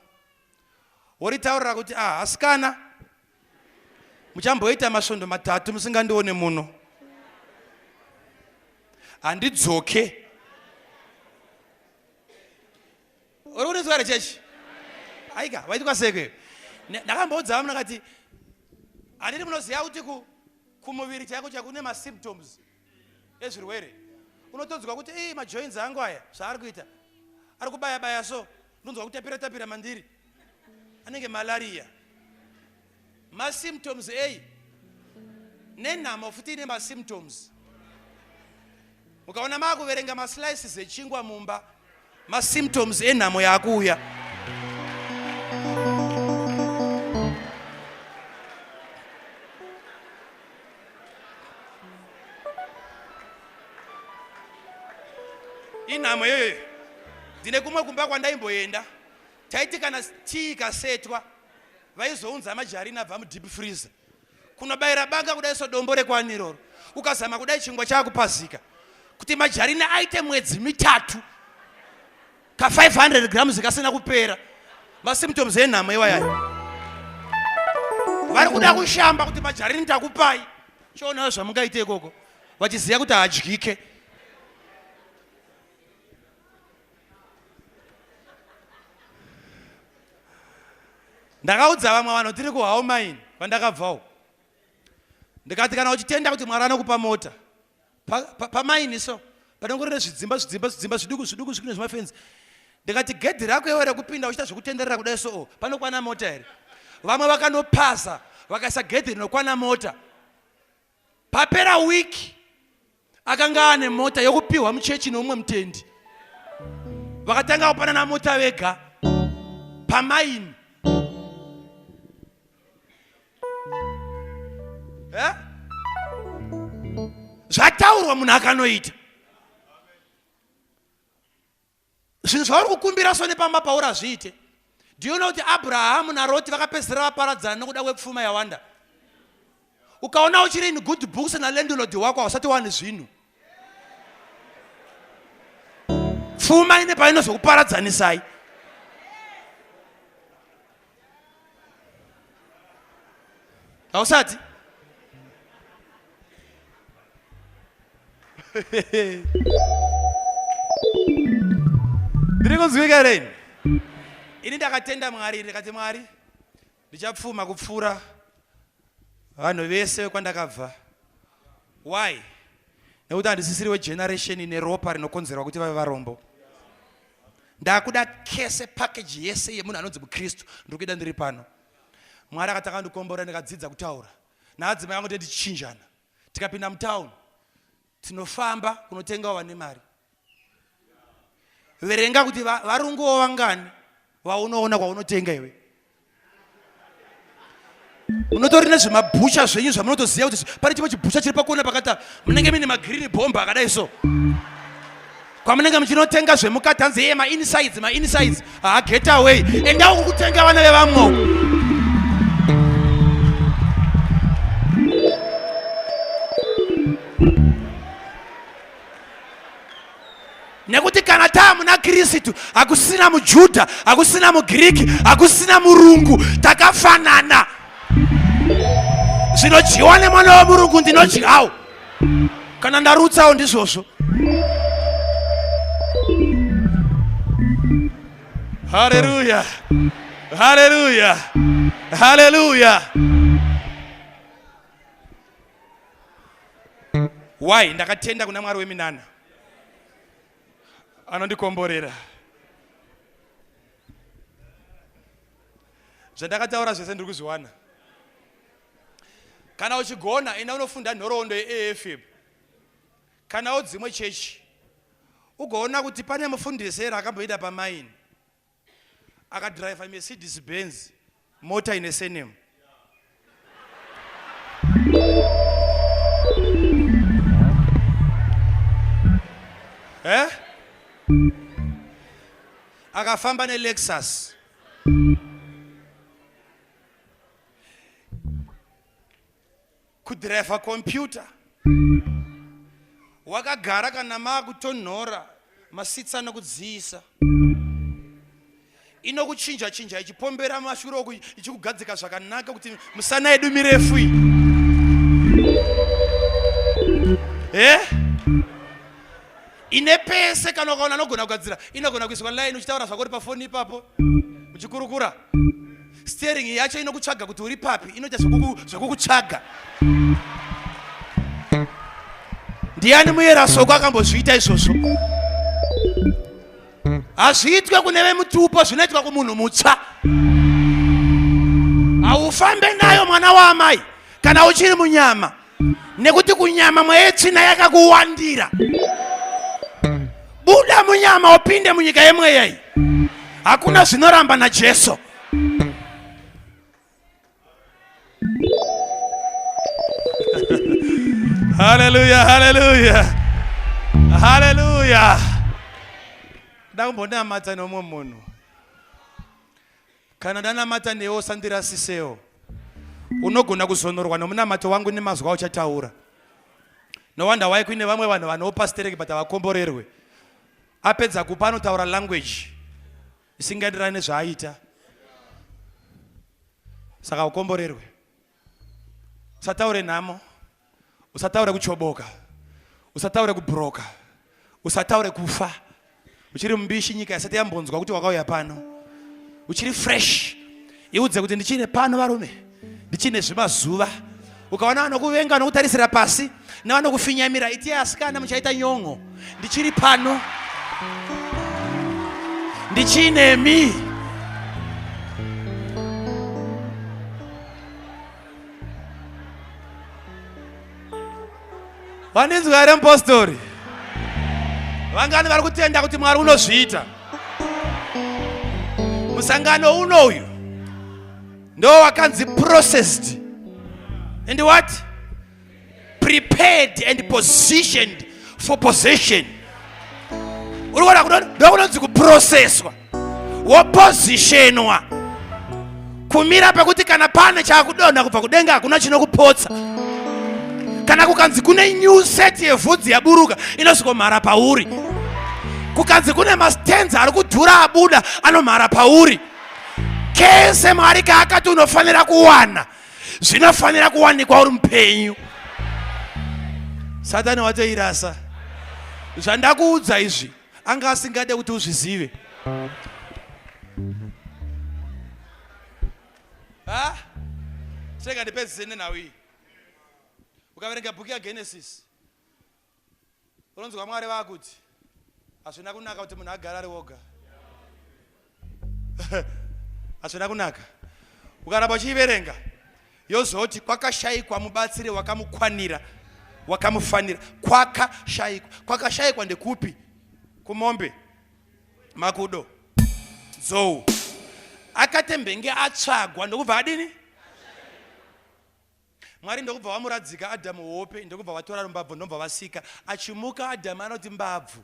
woritaurira kuti asikana, muchamboita masvondo 3 musingandione muno. Handidzoke. Uri kunetswa here chechi? Aika, waitikwa seke. Ndakamboudza vamwe ndakati, handiti munoziva kuti kumuviri chako kune ma-symptoms ezvirwere. Unotonzwa kuti majoints angu aya zvaari kuita. Ari kubaya-baya so, unonzwa kutapira mandiri. Anenge malaria. Ma-symptoms nenhamo futi ine ma-symptoms. Mukaona makuverenga ma-slices echingwa mumba, ma-symptoms enhamo yakuuya. Inhamo yoyo, ndine kumwe kumba kwandaimboenda, taiti kana tii ikasetwa, vaizounza majarina abva mudeep freezer. Kunobayira banga kudai so dombo rekwaniroro. Ukazama kudai chingwa chakupazika. Kuti majarina aite mwedzi 3. Ka 500 grams zikasina kupera. Ma-symptoms enhamo iwayayo. Vari kuda kushamba kuti majarina takupai. Chionawo zvamungaite ikoko. Vachiziva kuti hadyike. Ndakaudza vamwe vanhu tiri kuHaumaini kwandakabvawo. Ndikati kana uchitenda kuti Mwari anokupa mota, pamaini so, panongorere zvidzimba zviduku zvine zvimafenzi. Ndikati gedhi rako iwe rekupinda uchiita zvekutenderera kudai so, panokwana mota here. Vamwe vakanopasa, vakaisa gedhi rinokwana mota. Papera wiki, akanga ane mota yokupiwa muchechi neumwe mutendi. Vakatanga kupanana mota vega, pamaini. Zvataurwa munhu akanoita. Zvinhu zvauri kukumbira so nepamba paura zviite. Do you know kuti Abrahamu naRoti vakapedzisira vaparadzana nokuda kwepfuma yawanda? Ukaona uchiri in good books na landlord wako hausati wani zvinhu. Pfuma ine painozokuparadzanisai. Hausati? Ndiri kunzwika reni. Ini ndakatenda Mwari, ndikati Mwari ndichapfuma kupfuura vanhu vese kwandakabva. Why? Nekuti handisisiri wegeneration ine ropa rinokonzerwa kuti vave varombo. Ndakuda kese package yese yemunhu anonzi muKristu ndiri kuida ndiri pano. Mwari akati akandikomborera ndikadzidza kutaura. Naadzimai vangu tichinjana. Tikapinda mutauni. Tinofamba kunotengawo vane mari. Verenga kuti varunguwo vangani vaunoona kwaunotenga iwe. Unotori nezvemabhucha zvenyu zvamunotoziva kuti pane chimwe chibhucha chiri pakona pakata munenge mine magreen bomb akadai so. Kwamunenge muchinotenga zvemukati hanzi ma-insides. Get away. Endawo kukutenga vana vevamwe. Nekuti kana taa muna Kristu, hakusina muJudha, hakusina muGiriki, hakusina murungu, takafanana. Zvinodyiwa nemwana womurungu ndinodyawo. Kana ndarutsawo ndizvozvo. Hallelujah. Hallelujah. Hallelujah. Why? Ndakatenda kuna Mwari weminana. Anondikomborera. Zvandakataura zvese ndiri kuzviwana. Kana uchigona enda unofunda nhoroondo yeAFM. Kana udzimwe chechi. Ugoona kuti pane mufundisi akamboita pamaini. Akadrive Mercedes Benz mota ine surname. Akafamba neLexus kudrive computer wakagara kana makutonhora masitsa nokudziisa inokuchinja chinja ichipombera mashure oku ichikugadzika zvakanaka kuti musana yedu mirefu ine pese kana ukaona anogona kugadzira inogona kuiswa line uchitaura zvako uri pafoni ipapo uchikurukura steering yacho inokutsvaga kuti uri papi inoita zvokukutsvaga ndiani muyera soko akambozviita izvozvo hazviitwe kune vemutupo zvinoitwa kumunhu mutsva haufambe nayo mwana waamai kana uchiri munyama nekuti kunyama mweyetsvina yakakuwandira buda munyama upinde munyika yemweya iyi hakuna zvinoramba najesu haleluya haleluya haleluya ndakumbonamata nomwe munhu kana ndanamata newo sandirasisewo unogona kuzonorwa nomunamato wangu nemazwi auchataura nowanda wai kuine vamwe vanhu vanopastereki but havakomborerwe apedza kupa anotaura language isingaenderani nezvaaita saka ukomborerwe usataure nhamo usataure kuchoboka usataure kubhuroka usataure kufa uchiri mumbishi nyika yasati yambonzwa kuti wakauya pano uchiri fresh iudze kuti ndichine pano varume ndichine zvimazuva ukaona vanokuvenga vanokutarisira pasi nevanokufinyamira iti asikana muchaita nyongo ndichiri pano ndichinemi vaninzwa here mupostori vangani vari kutenda kuti Mwari unozviita musangano unoyu ndo wakanzi processed and what prepared and positioned for possession uri kuona ndo kunonzi kuprocesswa wopositionwa kumira pekuti kana pane chakudonha kubva kudenga hakuna chinokupotsa kana kukanzi kune new set yevhudzi yaburuka inosikomhara pauri kukanzi kune mastenza ari kudhura abuda anomhara pauri kese Mwari kaakati unofanira kuwana zvinofanira kuwanikwa uri mupenyu Satani watoirasa zvandakuudza izvi anga asingade kuti uzvizive seka ndipedzise nenhau iyi ukaverenga bhuku yaGenesis unonzwa Mwari vakuti hazvina kunaka kuti munhu agara ari woga hazvina kunaka ukaramba uchiiverenga yozoti kwakashayikwa mubatsiri wakamukwanira wakamufanira kwakashayikwa ndekupi kumombe makudo nzou akatembenge atsvagwa ndokubva adini Mwari ndokubva wamuradzika Adhamu hope ndokubva watora mbabvu ndobva vasika achimuka Adhamu anoti mbabvu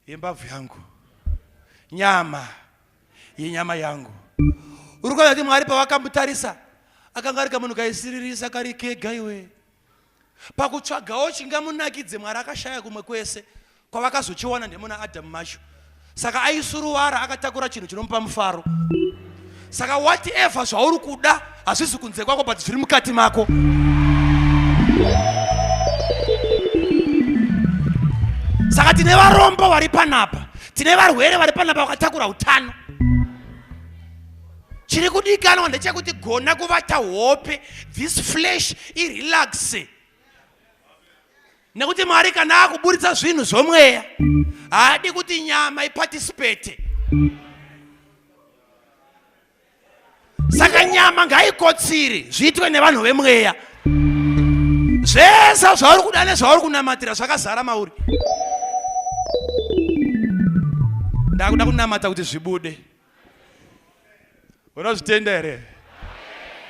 yembabvu yangu nyama yenyama yangu uri kuona kuti Mwari pawakamutarisa akanga ari kamunhu kaisiririsa kari kega iwe pakutsvagawo chingamunakidze Mwari akashaya kumwe kwese kwavakazochiwana ndemuna Adhamu macho saka aisuruwara akatakura chinhu chinomupa mufaro saka whatever zvauri kuda hazvisi kunze kwako but zviri mukati mako saka tine varombo vari panapa tine varwere vari panapa vakatakura utano chiri kudikanwa ndechekuti gona kuvata hope this flesh irelaxe nekuti Mwari kana akuburitsa zvinhu zvomweya haadi kuti nyama iparticipate saka nyama ngaikotsiri zviitwe nevanhu vemweya zvese zvauri kuda nezvauri kunamatira zvakazara mauri ndakuda kunamata kuti zvibude unozvitenda here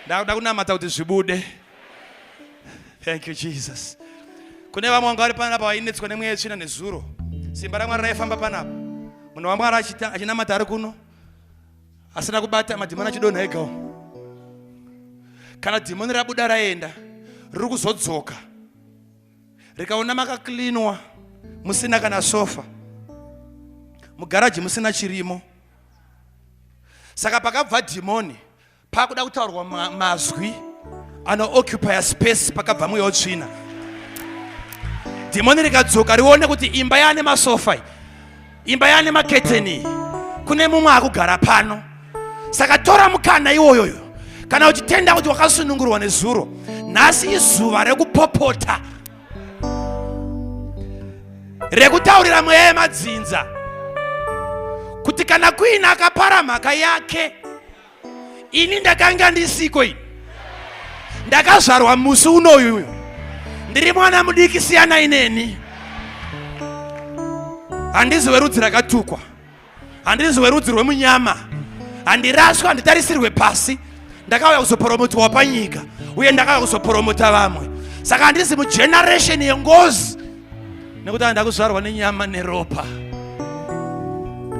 ndakuda kunamata kuti zvibude thank you Jesus kune vamwe vanga vari panapa vainetswa nemweya yetsvina nezuro simba raMwari raifamba panapa munhu waMwari achinamata ari kuno asina kubata madhimoni achidonha egawo. Kana dhimoni rabuda raenda riri kuzodzoka rikaona makaklinwa musina kana sofa, mugaraji musina chirimo, saka pakabva dhimoni pakuda kutaurwa mazwi ano-occupy space, pakabva mweya wotsvina. Dhimoni rikadzoka rione kuti imba yane masofa, imba yane maketeni, kune mumwe akugara pano. Saka tora mukana iwoyoyo, kana uchitenda kuti wakasunungurwa nezuro, nhasi izuva rekupopota, rekutaurira mweya yemadzinza kuti kana kuina akapara mhaka yake, ini ndakanga ndisiko, ini ndakazvarwa musi unoyu, ndiri mwana mudiki siyana ineni, handizi werudzi rakatukwa, handizi werudzi rwemunyama, handiraswa, handitarisirwe pasi, ndakauya kuzoporomotwa panyika uye ndakauya kuzoporomota vamwe. Saka handizi mugeneration yengozi, nekuti handakuzvarwa nenyama neropa.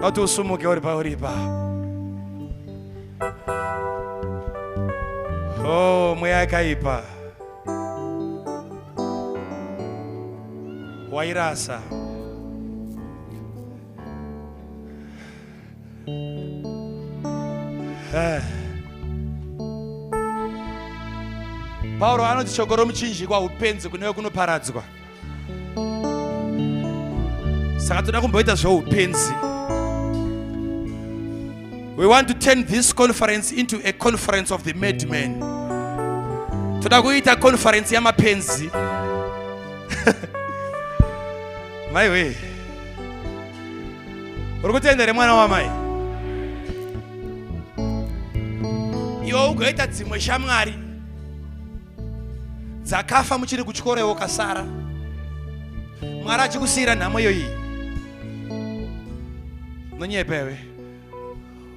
Kuti usumuke uripa. Oh, mweya yakaipa wairasa. Pauro anoti chokoro muchinjikwa upenzi kunewe kunoparadzwa. Saka toda kumboita zvoupenzi. We want to turn this conference into a conference of the madmen. Toda kuita conference yamapenzi. Maiwe, uri kutendere mwana wamai? Iwo ugoita dzimwe shamwari dzakafa muchiri kuchikorewo kasara, Mwari achikusiyira nhamo iyoyi. Nonyepewe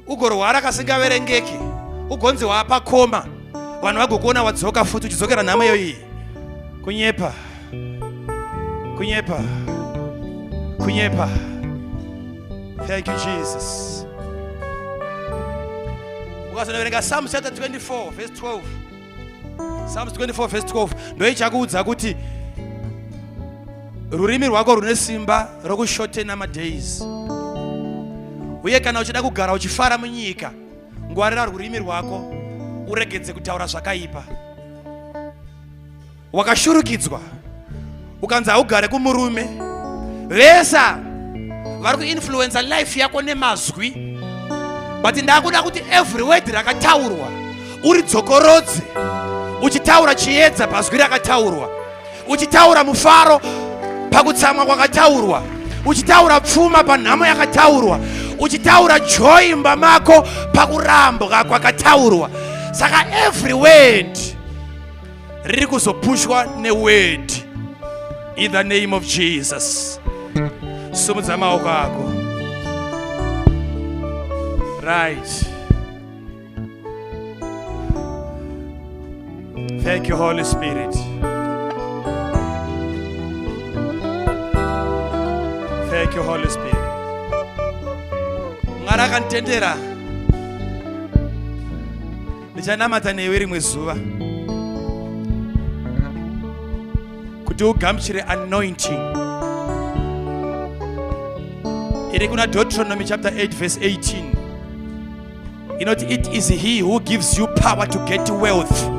ugorwara kasingaverengeki, ugonzi wapa koma, vanhu vagokuona wadzoka futi uchidzokera nhamo iyoyi. Kunyepa. Thank you, Jesus. Ukazoverenga Psalms chapter 24 verse 12. Psalms 24 verse 12 ndoichakuudza kuti rurimi rwako rune simba rokushortena madays. Uye kana uchida kugara uchifara munyika, ngwarira rurimi rwako uregedze kutaura zvakaipa. Wakashurukidzwa ukanzi haugare kumurume, vesa vari kuinfluenza life yako nemazwi, but ndakuda kuti every word rakataurwa uridzokorodze, uchitaura chiedza pazwi rakataurwa, uchitaura mufaro pakutsamwa kwakataurwa, uchitaura pfuma panhamo yakataurwa, uchitaura joy imba mako pakurambwa kwakataurwa. Saka every word riri kuzopushwa neword in the name of Jesus. Sumudza maoko ako. Right. Thank you, Holy Spirit. Thank you, Holy Spirit. Mwari akanditendera ndichanamata newe rimwe zuva kuti ugamuchire anointing iri kuna Deuteronomy chapter 8 verse 18 inoti it is he who gives you power to get wealth.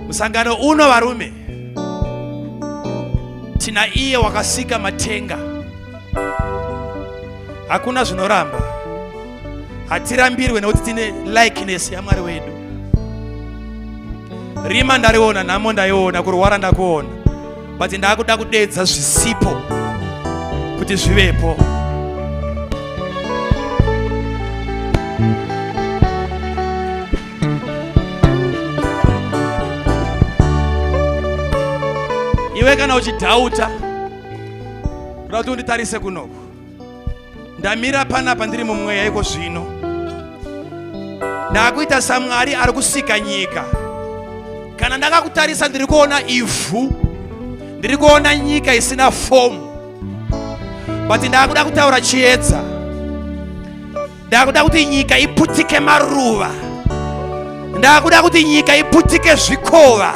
Musangano uno varume tina iye wakasika matenga, hakuna zvinoramba, hatirambirwe nekuti tine likeness yaMwari wedu. Rima ndariona, nhamo ndaiona, kurwara ndakuona, but ndakuda kudedza zvisipo kuti zvivepo. Iwe kana uchidhauta kuti unditarise kunoku, ndamira panapa ndiri mumweya iko zvino, ndakuita saMwari ari kusika nyika. Kana ndakakutarisa ndiri kuona ivhu, ndiri kuona nyika isina fomu, but ndakuda kutaura chiedza. Ndakuda kuti nyika iputike maruva. Ndakuda kuti nyika iputike zvikova.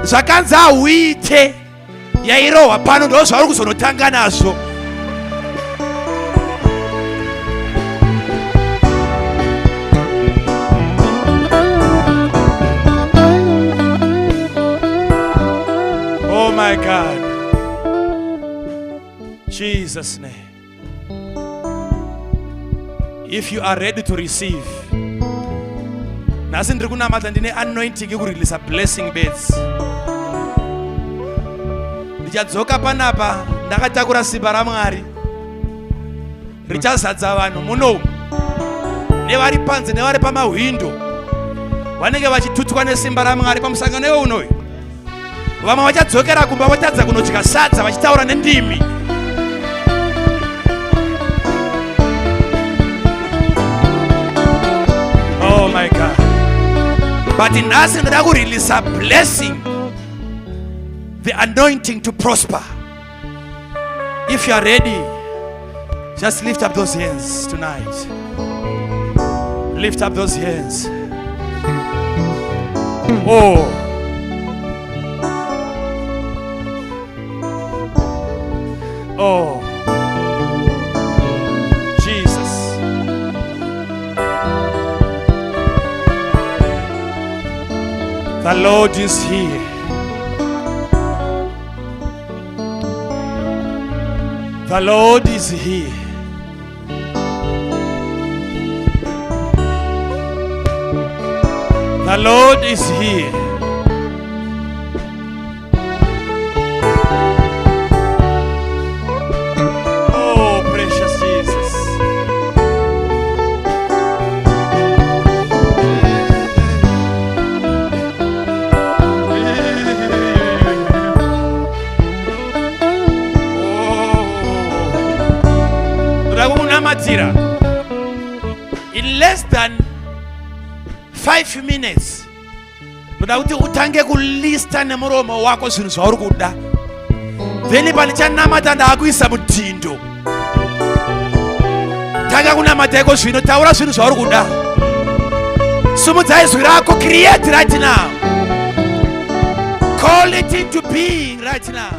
Zvakanzi auite yairohwa pano ndo zvauri kuzonotanga nazvo. Oh my God. Jesus' name. If you are ready to receive, nasi ndiri kunamata ndine anointing yekurelease blessing beds. Ndichadzoka panapa ndakatakura simba raMwari richazadza vanhu muno nevari panze nevari pamahwindo vanenge vachitutwa nesimba raMwari pamusangano yeunoyu. Vamwe vachadzokera kumba votadza kunodya sadza vachitaura nendimi. Oh my God. But nhasi ndoda kurelease a blessing, the anointing to prosper. If you are ready, just lift up those hands tonight. Lift up those hands. Oh. Oh. Jesus. The Lord is here. The Lord is here. The Lord is here. Oh, precious Jesus. In less than 5 minutes, ndoda kuti utange kulista nemuromo wako zvinhu zvauri kuda. Then panichanamata ndakuisa mutindo. Tanga kunamata iko zvino, taura zvinhu zvauri kuda. Sumudzai zwi rako, create right now. Call it into being right now.